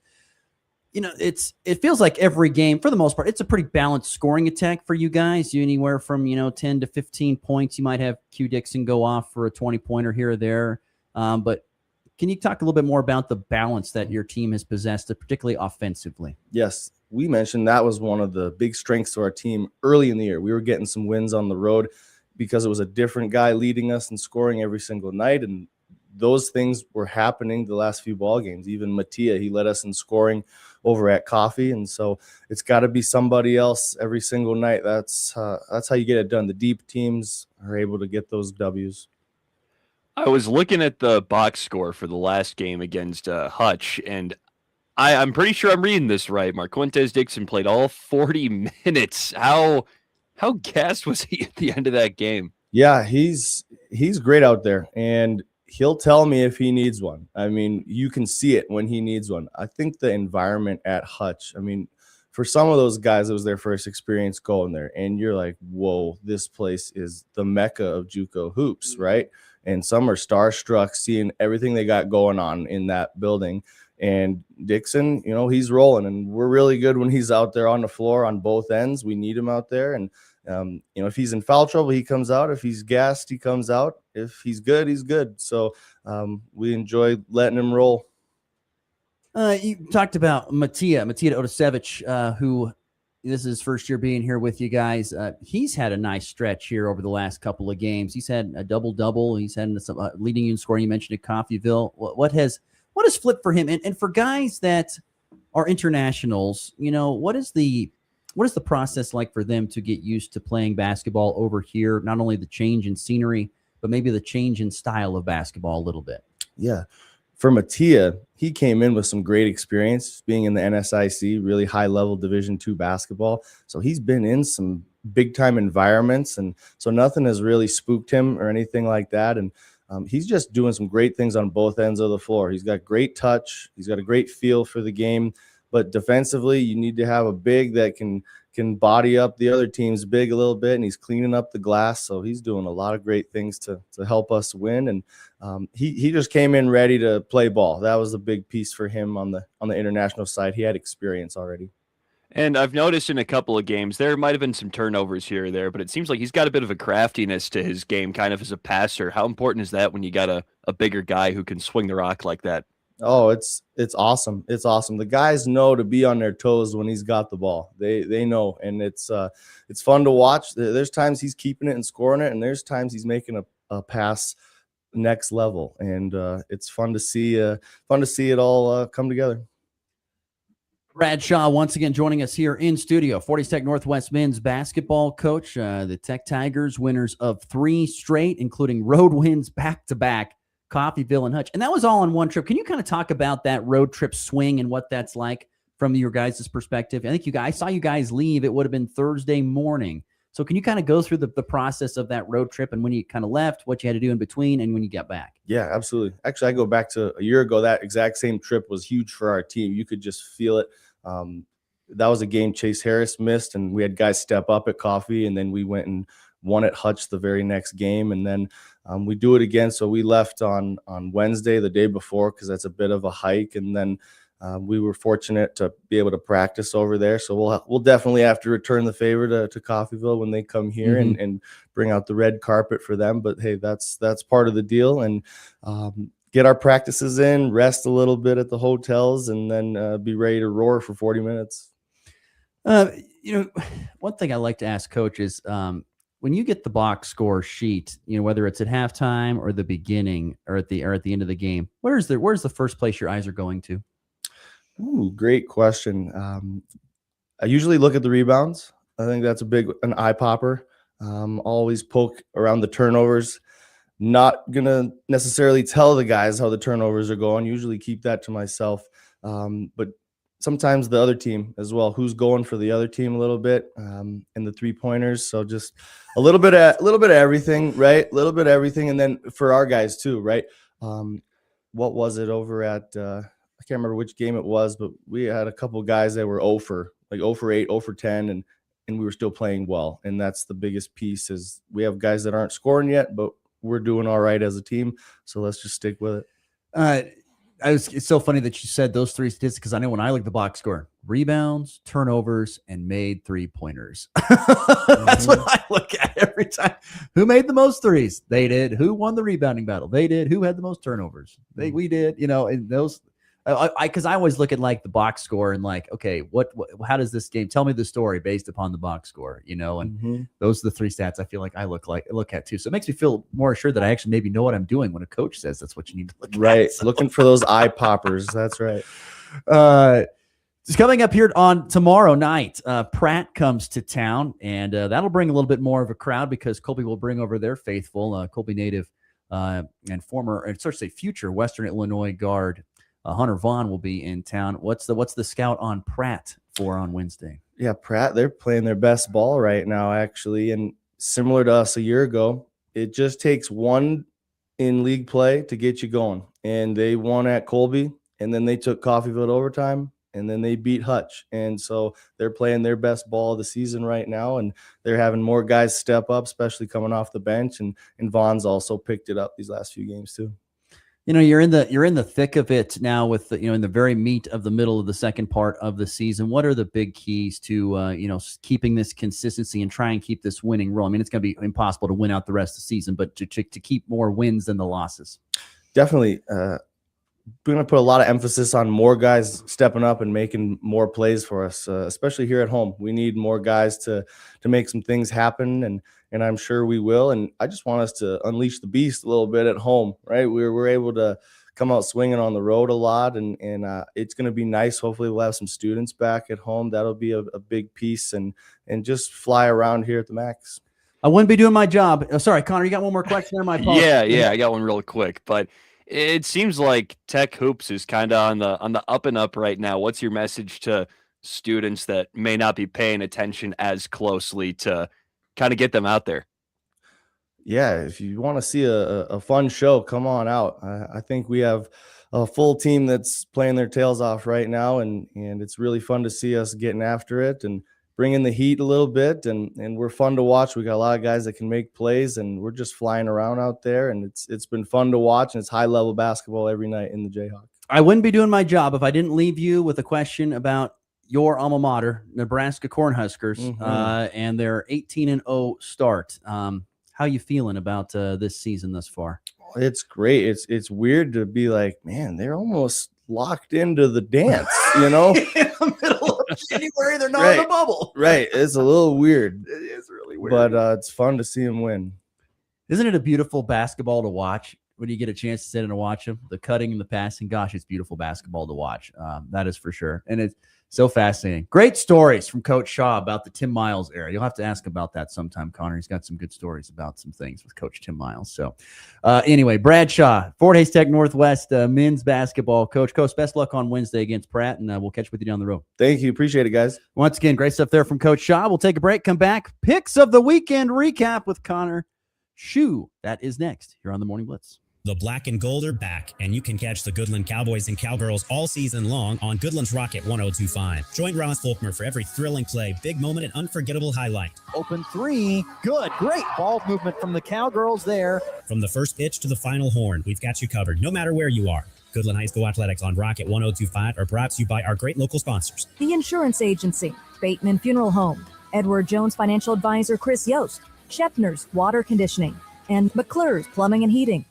It feels like every game, for the most part, it's a pretty balanced scoring attack for you guys. Anywhere from 10 to 15 points. You might have Q Dixon go off for a 20-pointer here or there, but can you talk a little bit more about the balance that your team has possessed, particularly offensively? Yes, we mentioned that was one of the big strengths to our team early in the year. We were getting some wins on the road because it was a different guy leading us and scoring every single night, and those things were happening the last few ball games. Even Mattia, he led us in scoring over at Coffee, and so it's got to be somebody else every single night. That's how you get it done. The deep teams are able to get those W's. I was looking at the box score for the last game against Hutch, and I'm pretty sure I'm reading this right. Marquentes Dixon played all 40 minutes. How gassed was he at the end of that game? Yeah, he's great out there, and he'll tell me if he needs one. I mean, you can see it when he needs one. I think the environment at Hutch, for some of those guys, it was their first experience going there, and you're like, whoa, this place is the mecca of JUCO hoops, right? And some are starstruck seeing everything they got going on in that building. And Dixon, he's rolling, and we're really good when he's out there on the floor on both ends. We need him out there. And, if he's in foul trouble, he comes out. If he's gassed, he comes out. If he's good, he's good. So we enjoy letting him roll. You talked about Mattia Odasevich, who this is his first year being here with you guys. He's had a nice stretch here over the last couple of games. He's had a double-double. He's had some leading you in scoring. You mentioned at Coffeyville. What has flipped for him? And for guys that are internationals, what is the process like for them to get used to playing basketball over here? Not only the change in scenery, but maybe the change in style of basketball a little bit. Yeah. For Mattia, he came in with some great experience being in the NSIC, really high-level Division II basketball. So he's been in some big-time environments, and so nothing has really spooked him or anything like that. And he's just doing some great things on both ends of the floor. He's got great touch. He's got a great feel for the game. But defensively, you need to have a big that can body up the other team's big a little bit, and he's cleaning up the glass. So he's doing a lot of great things to help us win. And he just came in ready to play ball. That was a big piece for him on the international side. He had experience already. And I've noticed in a couple of games, there might have been some turnovers here or there, but it seems like he's got a bit of a craftiness to his game, kind of as a passer. How important is that when you got a bigger guy who can swing the rock like that? Oh, it's awesome. It's awesome. The guys know to be on their toes when he's got the ball. They know, and it's fun to watch. There's times he's keeping it and scoring it, and there's times he's making a pass next level, and it's fun to see it all come together. Brad Shaw once again joining us here in studio. Fort Hays Tech Northwest men's basketball coach. The Tech Tigers winners of 3 straight, including road wins back-to-back Coffeyville, and Hutch. And that was all on one trip. Can you kind of talk about that road trip swing and what that's like from your guys' perspective? I think I saw you guys leave. It would have been Thursday morning. So can you kind of go through the process of that road trip and when you kind of left, what you had to do in between, and when you got back? Yeah, absolutely. Actually, I go back to a year ago. That exact same trip was huge for our team. You could just feel it. That was a game Chase Harris missed, and we had guys step up at Coffee, and then we went and won at Hutch the very next game, and then we do it again. So we left on Wednesday, the day before, because that's a bit of a hike, and then we were fortunate to be able to practice over there. So we'll definitely have to return the favor to Coffeyville when they come here and bring out the red carpet for them. But hey, that's part of the deal, and get our practices in, rest a little bit at the hotels, and then be ready to roar for 40 minutes. One thing I like to ask coaches, when you get the box score sheet, whether it's at halftime or the beginning or at the end of the game, where's the first place your eyes are going to? Ooh, great question. I usually look at the rebounds. I think that's an eye popper. Always poke around the turnovers. Not gonna necessarily tell the guys how the turnovers are going. Usually keep that to myself. But sometimes the other team as well, who's going for the other team a little bit, and the 3-pointers. So just a little bit of everything, right? A little bit of everything. And then for our guys too, right? What was it over at, I can't remember which game it was, but we had a couple guys that were 0 for 8, 0 for 10, and we were still playing well. And that's the biggest piece, is we have guys that aren't scoring yet, but we're doing all right as a team. So let's just stick with it. It's so funny that you said those three statistics, because I know when I look at the box score, rebounds, turnovers, and made 3-pointers. That's what I look at every time. Who made the most threes? They did. Who won the rebounding battle? They did. Who had the most turnovers? We did. And those. Because I always look at like the box score and like, okay, what how does this game, tell me the story based upon the box score, and those are the three stats I feel like I look at too. So it makes me feel more assured that I actually maybe know what I'm doing when a coach says that's what you need to look at. Right. So. Looking for those eye poppers. That's right. It's coming up here on tomorrow night. Pratt comes to town, and that'll bring a little bit more of a crowd because Colby will bring over their faithful, Colby native and future Western Illinois guard Hunter Vaughn will be in town. What's the scout on Pratt for on Wednesday? Yeah, Pratt, they're playing their best ball right now, actually. And similar to us a year ago, it just takes one in league play to get you going. And they won at Colby, and then they took Coffeyville to overtime, and then they beat Hutch. And so they're playing their best ball of the season right now, and they're having more guys step up, especially coming off the bench. And Vaughn's also picked it up these last few games too. You're in the thick of it now with in the very meat of the middle of the second part of the season. What are the big keys to keeping this consistency and try and keep this winning roll? I mean, it's going to be impossible to win out the rest of the season, but to keep more wins than the losses. Definitely, we're going to put a lot of emphasis on more guys stepping up and making more plays for us, especially here at home. We need more guys to make some things happen, and I'm sure we will. And I just want us to unleash the beast a little bit at home, right? We're able to come out swinging on the road a lot, and it's going to be nice. Hopefully we'll have some students back at home. That'll be a big piece, and just fly around here at the Max. I wouldn't be doing my job. Oh, sorry, Connor, you got one more question there? My apologies. Yeah, I got one real quick, but it seems like Tech Hoops is kind of on the up and up right now. What's your message to students that may not be paying attention as closely to kind of get them out there? Yeah, if you want to see a fun show, come on out. I think we have a full team that's playing their tails off right now, and it's really fun to see us getting after it and bringing the heat a little bit, and we're fun to watch. We got a lot of guys that can make plays, and we're just flying around out there, and it's been fun to watch, and it's high-level basketball every night in the Jayhawk. I wouldn't be doing my job if I didn't leave you with a question about your alma mater, Nebraska Cornhuskers, and their 18-0 start. How you feeling about this season thus far? It's great. It's weird to be like, man, they're almost locked into the dance, in the middle of January, they're not in a bubble. Right. It's a little weird. It is really weird. But it's fun to see them win. Isn't it a beautiful basketball to watch when you get a chance to sit and watch them? The cutting and the passing, gosh, it's beautiful basketball to watch. That is for sure. And So fascinating. Great stories from Coach Shaw about the Tim Miles era. You'll have to ask about that sometime, Connor. He's got some good stories about some things with Coach Tim Miles. So anyway, Brad Shaw, Fort Hays Tech Northwest men's basketball coach. Coach, best luck on Wednesday against Pratt, and we'll catch with you down the road. Thank you. Appreciate it, guys. Once again, great stuff there from Coach Shaw. We'll take a break, come back. Picks of the weekend recap with Connor Schuh. That is next here on the Morning Blitz. The black and gold are back, and you can catch the Goodland Cowboys and Cowgirls all season long on Goodland's Rocket 102.5. Join Ross Volkmer for every thrilling play, big moment, and unforgettable highlight. Open three. Good. Great ball movement from the Cowgirls there. From the first pitch to the final horn, we've got you covered, no matter where you are. Goodland High School Athletics on Rocket 102.5 are brought to you by our great local sponsors. The Insurance Agency, Bateman Funeral Home, Edward Jones Financial Advisor Chris Yost, Schepner's Water Conditioning, and McClure's Plumbing and Heating.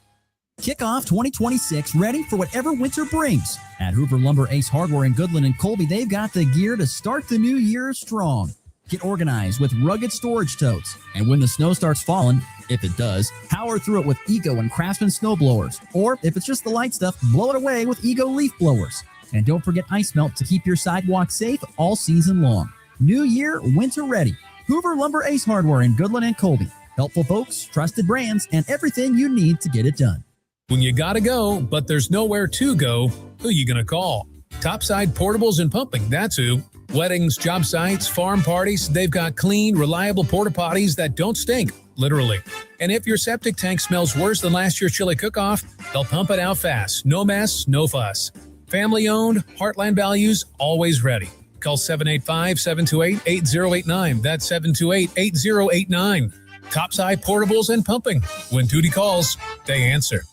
Kick off 2026 ready for whatever winter brings. At Hoover Lumber Ace Hardware in Goodland and Colby, they've got the gear to start the new year strong. Get organized with rugged storage totes. And when the snow starts falling, if it does, power through it with Ego and Craftsman snow blowers. Or if it's just the light stuff, blow it away with Ego leaf blowers. And don't forget ice melt to keep your sidewalk safe all season long. New year, winter ready. Hoover Lumber Ace Hardware in Goodland and Colby. Helpful folks, trusted brands, and everything you need to get it done. When you gotta go, but there's nowhere to go, who you gonna call? Topside Portables and Pumping, that's who. Weddings, job sites, farm parties, they've got clean, reliable porta potties that don't stink, literally. And if your septic tank smells worse than last year's chili cook-off, they'll pump it out fast. No mess, no fuss. Family owned, Heartland values, always ready. Call 785-728-8089. That's 728-8089. Topside Portables and Pumping. When Tootie calls, they answer.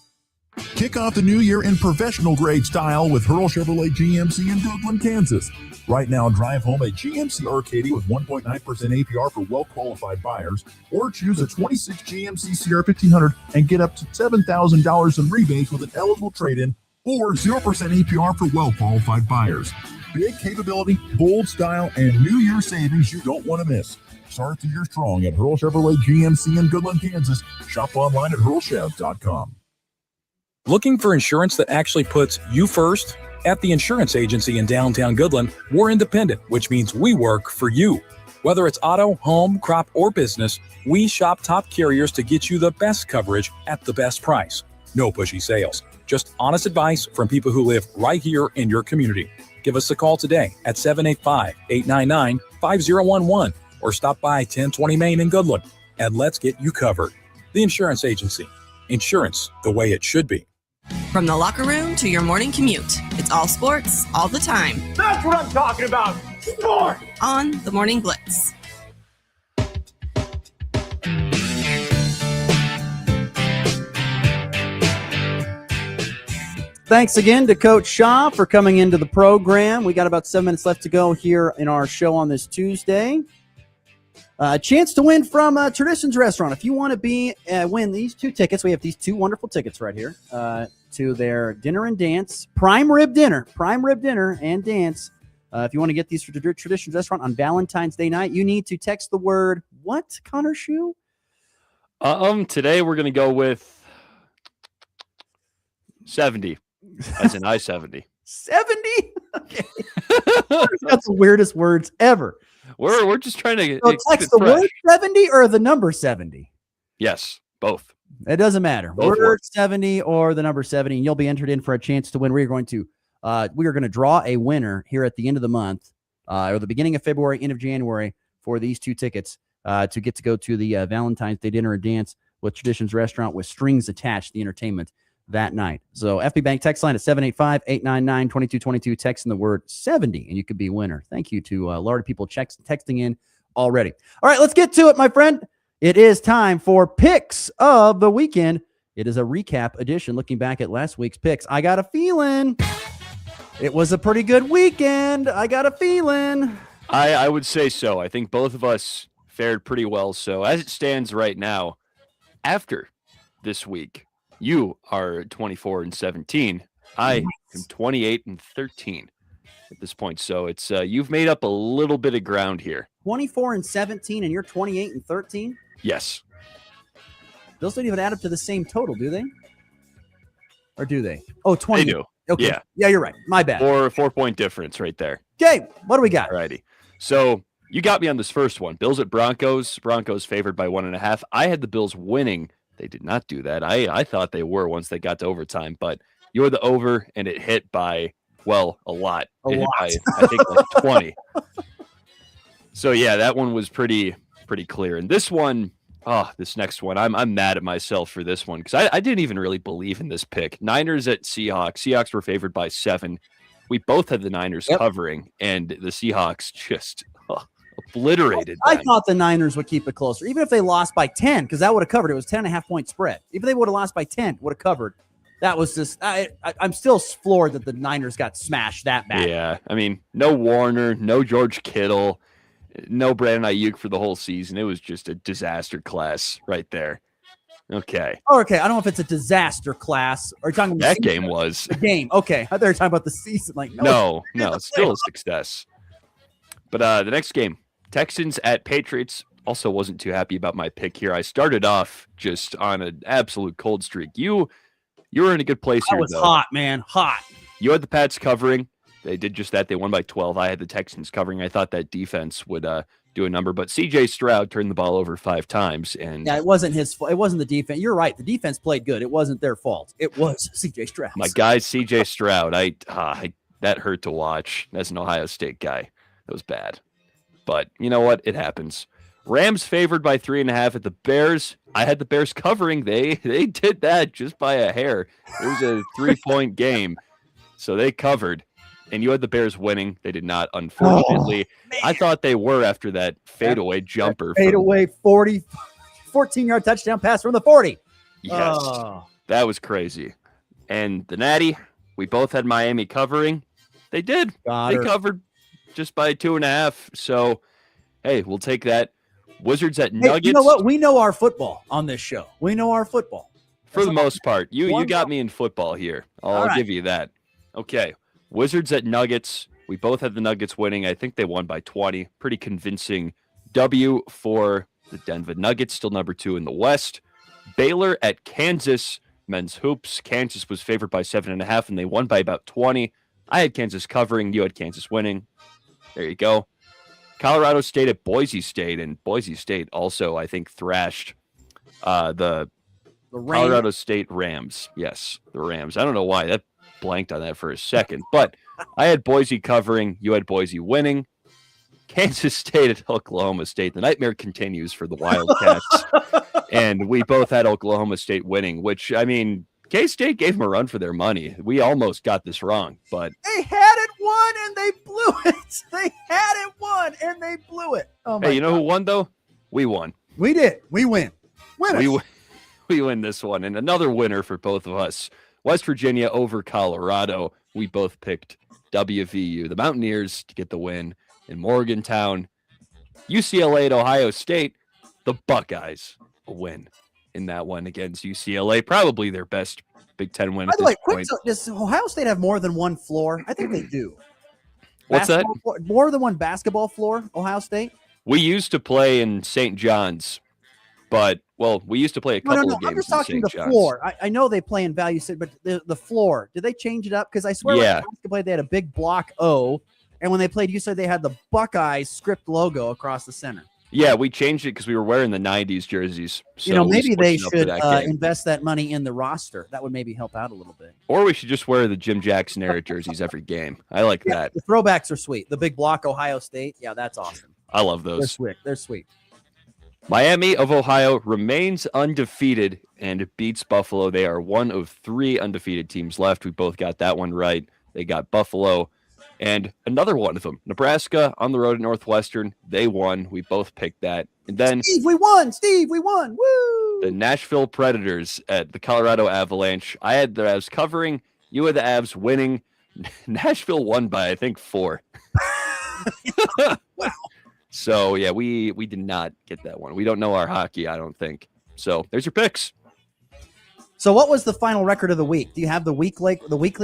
Kick off the new year in professional grade style with Hurl Chevrolet GMC in Goodland, Kansas. Right now, drive home a GMC Arcadia with 1.9% APR for well-qualified buyers, or choose a 26 GMC Sierra 1500 and get up to $7,000 in rebates with an eligible trade-in, or 0% APR for well-qualified buyers. Big capability, bold style, and new year savings you don't want to miss. Start the year strong at Hurl Chevrolet GMC in Goodland, Kansas. Shop online at hurlchev.com. Looking for insurance that actually puts you first? At the Insurance Agency in downtown Goodland, we're independent, which means we work for you. Whether it's auto, home, crop, or business, we shop top carriers to get you the best coverage at the best price. No pushy sales, just honest advice from people who live right here in your community. Give us a call today at 785-899-5011 or stop by 1020 Main in Goodland, and let's get you covered. The Insurance Agency. Insurance the way it should be. From the locker room to your morning commute, it's all sports, all the time. That's what I'm talking about. Sport! On the Morning Blitz. Thanks again to Coach Shaw for coming into the program. We got about 7 minutes left to go here in our show on this Tuesday. A chance to win from Traditions Restaurant. If you want to win these 2 tickets, we have these 2 wonderful tickets right here to their dinner and dance, prime rib dinner and dance. If you want to get these for Traditions Restaurant on Valentine's Day night, you need to text the word what, Connor Schuh? Today we're gonna go with 70, as in I-70. 70? Okay. That's the weirdest words ever. We're just trying to text the word 70 or the number 70. Yes, both. It doesn't matter. Both Word work. 70 or the number 70, and you'll be entered in for a chance to win. We are going to draw a winner here at the end of the month, or the beginning of February, end of January, for these 2 tickets to get to go to the Valentine's Day dinner and dance with Traditions Restaurant with strings attached, the entertainment that night. So FB Bank text line at 785-899-2222. Text in the word 70, and you could be a winner. Thank you to a lot of people texting in already. All right, let's get to it, my friend. It is time for Picks of the Weekend. It is a recap edition looking back at last week's picks. I got a feeling it was a pretty good weekend. I got a feeling. I would say so. I think both of us fared pretty well. So as it stands right now, after this week, you are 24-17. I am 28-13 at this point. So it's you've made up a little bit of ground here. 24-17, and you're 28-13. Yes. Those don't even add up to the same total, do they? Or do they? Oh, 20. They do. Okay. Yeah, you're right. My bad. 4-point difference right there. Okay, what do we got? Alrighty. So you got me on this first one. Bills at Broncos. Broncos favored by 1.5. I had the Bills winning. They did not do that. I thought they were once they got to overtime, but you were the over, and it hit by, well, a lot. It hit by, I think, like 20. So yeah, that one was pretty clear. And this one, this next one, I'm mad at myself for this one because I didn't even really believe in this pick. Niners at Seahawks. Seahawks were favored by 7. We both had the Niners covering, and the Seahawks just obliterated I them. thought the Niners would keep it closer, even if they lost by 10, because that would have covered. It was 10.5 point spread. Even if they would have lost by 10, would have covered. That was just, I'm still floored that the Niners got smashed that bad. Yeah, I mean, no Warner, no George Kittle, no Brandon Ayuk for the whole season. It was just a disaster class right there. Okay. Oh, okay. I don't know if it's a disaster class or talking about That game was. the game. Okay. I thought you were talking about the season. Like, No, it's still a success. But the next game, Texans at Patriots. Also wasn't too happy about my pick here. I started off just on an absolute cold streak. You were in a good place that here, was though. hot, man. Hot. You had the Pats covering. They did just that. They won by 12. I had the Texans covering. I thought that defense would do a number, but C.J. Stroud turned the ball over 5 times. And Yeah, it wasn't his fault. It wasn't the defense. You're right. The defense played good. It wasn't their fault. It was C.J. Stroud. my guy, C.J. Stroud, that hurt to watch. As an Ohio State guy, that was bad. But you know what? It happens. Rams favored by 3.5 at the Bears. I had the Bears covering. They did that just by a hair. It was a 3-point game, so they covered. And you had the Bears winning. They did not, unfortunately. I thought they were after that fadeaway jumper. Fadeaway 14-yard touchdown pass from the 40. Yes, that was crazy. And the Natty, we both had Miami covering. They did. They covered just by 2.5. So, hey, we'll take that. Wizards at Nuggets. You know what? We know our football on this show. We know our football. For the most part. You got me in football here. I'll give you that. Okay. Wizards at Nuggets. We both had the Nuggets winning. I think they won by 20. Pretty convincing W for the Denver Nuggets, still number 2 in the West. Baylor at Kansas. Men's hoops. Kansas was favored by 7.5, and they won by about 20. I had Kansas covering. You had Kansas winning. There you go. Colorado State at Boise State, and Boise State also, I think, thrashed the Colorado State Rams. Yes, the Rams. I don't know why. That blanked on that for a second, but I had Boise covering. You had Boise winning. Kansas State at Oklahoma State. The nightmare continues for the Wildcats, and we both had Oklahoma State winning, which, I mean, K-State gave them a run for their money. We almost got this wrong, but They had it won, and they blew it. They had it won, and they blew it. Oh my hey, you know who won, though? We won. We did. We win. We win this one, and another winner for both of us. West Virginia over Colorado. We both picked WVU, the Mountaineers, to get the win in Morgantown. UCLA at Ohio State, the Buckeyes a win in that one against UCLA. Probably their best Big Ten win By at the this way, point. does Ohio State have more than one floor? I think they do. What's that? More than one basketball floor, Ohio State? We used to play in St. John's, but, well, we used to play a couple of games I'm just in talking St. the John's. floor. I know they play in Value City, but the floor, did they change it up? Because I swear when Yeah. basketball, they had a big block O, and when they played UCLA, they had the Buckeyes script logo across the center. Yeah, we changed it because we were wearing the 90s jerseys. So we maybe they switched it up should for that game. invest that money in the roster. That would maybe help out a little bit. Or we should just wear the Jim Jackson era jerseys every game. I like that. The throwbacks are sweet. The big block Ohio State, yeah, that's awesome. I love They're those. sweet. They're sweet. Miami of Ohio remains undefeated and beats Buffalo. They are one of 3 undefeated teams left. We both got that one right. They got Buffalo and another one of them, Nebraska on the road at Northwestern. They won. We both picked that. And then Steve, we won. Steve, we won. Woo! the Nashville Predators at the Colorado Avalanche. I had the Avs covering. You had the Avs winning. Nashville won by, I think, 4. Wow. So, yeah, we did not get that one. We don't know our hockey, I don't think. So, there's your picks. So, what was the final record of the week? Do you have the weekly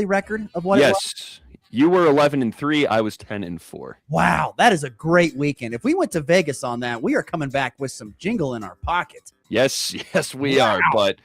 record of what it was? Yes. You were 11-3. I was 10-4. Wow, that is a great weekend. If we went to Vegas on that, we are coming back with some jingle in our pocket. Yes, we are. But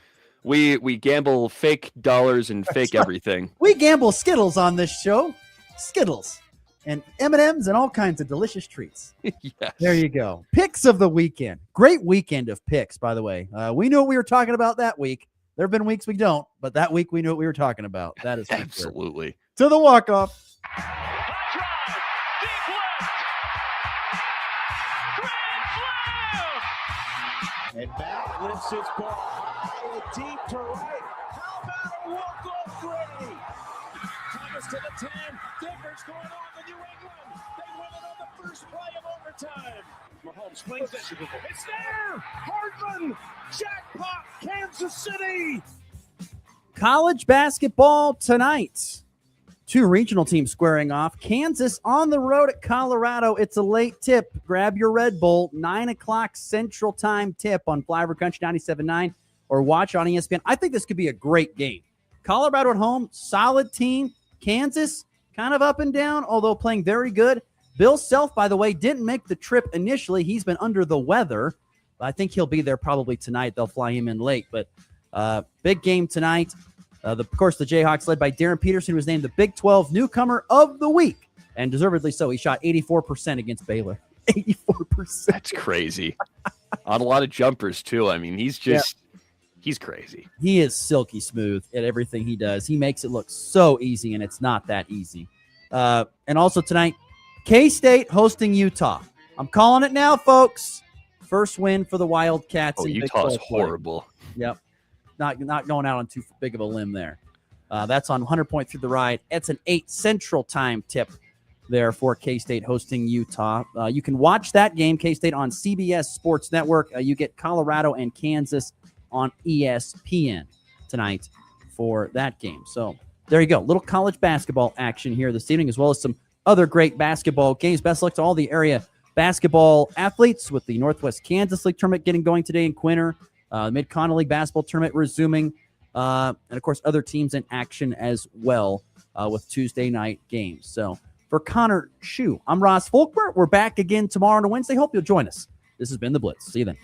We gamble fake dollars and fake everything. We gamble Skittles on this show. Skittles and M&Ms and all kinds of delicious treats. Yes. There you go. Picks of the weekend. Great weekend of picks, by the way. We knew what we were talking about that week. There have been weeks we don't, but that week we knew what we were talking about. That is absolutely. Sure. To the walk-off. And back lifts his ball high and deep to right. How about a walk-off three? Thomas to the 10. Difference going on in New England. They win it on the first play of overtime. Mahomes swings it. It's there. Hardman. Jackpot. Kansas City. College basketball tonight. 2 regional teams squaring off. Kansas on the road at Colorado. It's a late tip. Grab your Red Bull. 9 o'clock Central Time tip on Flyover Country 97.9 or watch on ESPN. I think this could be a great game. Colorado at home, solid team. Kansas, kind of up and down, although playing very good. Bill Self, by the way, didn't make the trip initially. He's been under the weather. I think he'll be there probably tonight. They'll fly him in late. But big game tonight. Of course, the Jayhawks led by Darren Peterson, who was named the Big 12 Newcomer of the Week, and deservedly so. He shot 84% against Baylor. 84%. That's crazy. On a lot of jumpers, too. I mean, he's crazy. He is silky smooth at everything he does. He makes it look so easy, and it's not that easy. And also tonight, K-State hosting Utah. I'm calling it now, folks. First win for the Wildcats. Oh, Utah's horrible. Yep. Not going out on too big of a limb there. That's on 100 Point Through the Ride. It's an 8 Central Time tip there for K-State hosting Utah. You can watch that game, K-State, on CBS Sports Network. You get Colorado and Kansas on ESPN tonight for that game. So there you go. Little college basketball action here this evening, as well as some other great basketball games. Best luck to all the area basketball athletes with the Northwest Kansas League tournament getting going today in Quinter. Mid-Continental League basketball tournament resuming, and of course other teams in action as well with Tuesday night games. So for Connor Schuh, I'm Ross Volkmer. We're back again tomorrow on a Wednesday. Hope you'll join us. This has been The Blitz. See you then.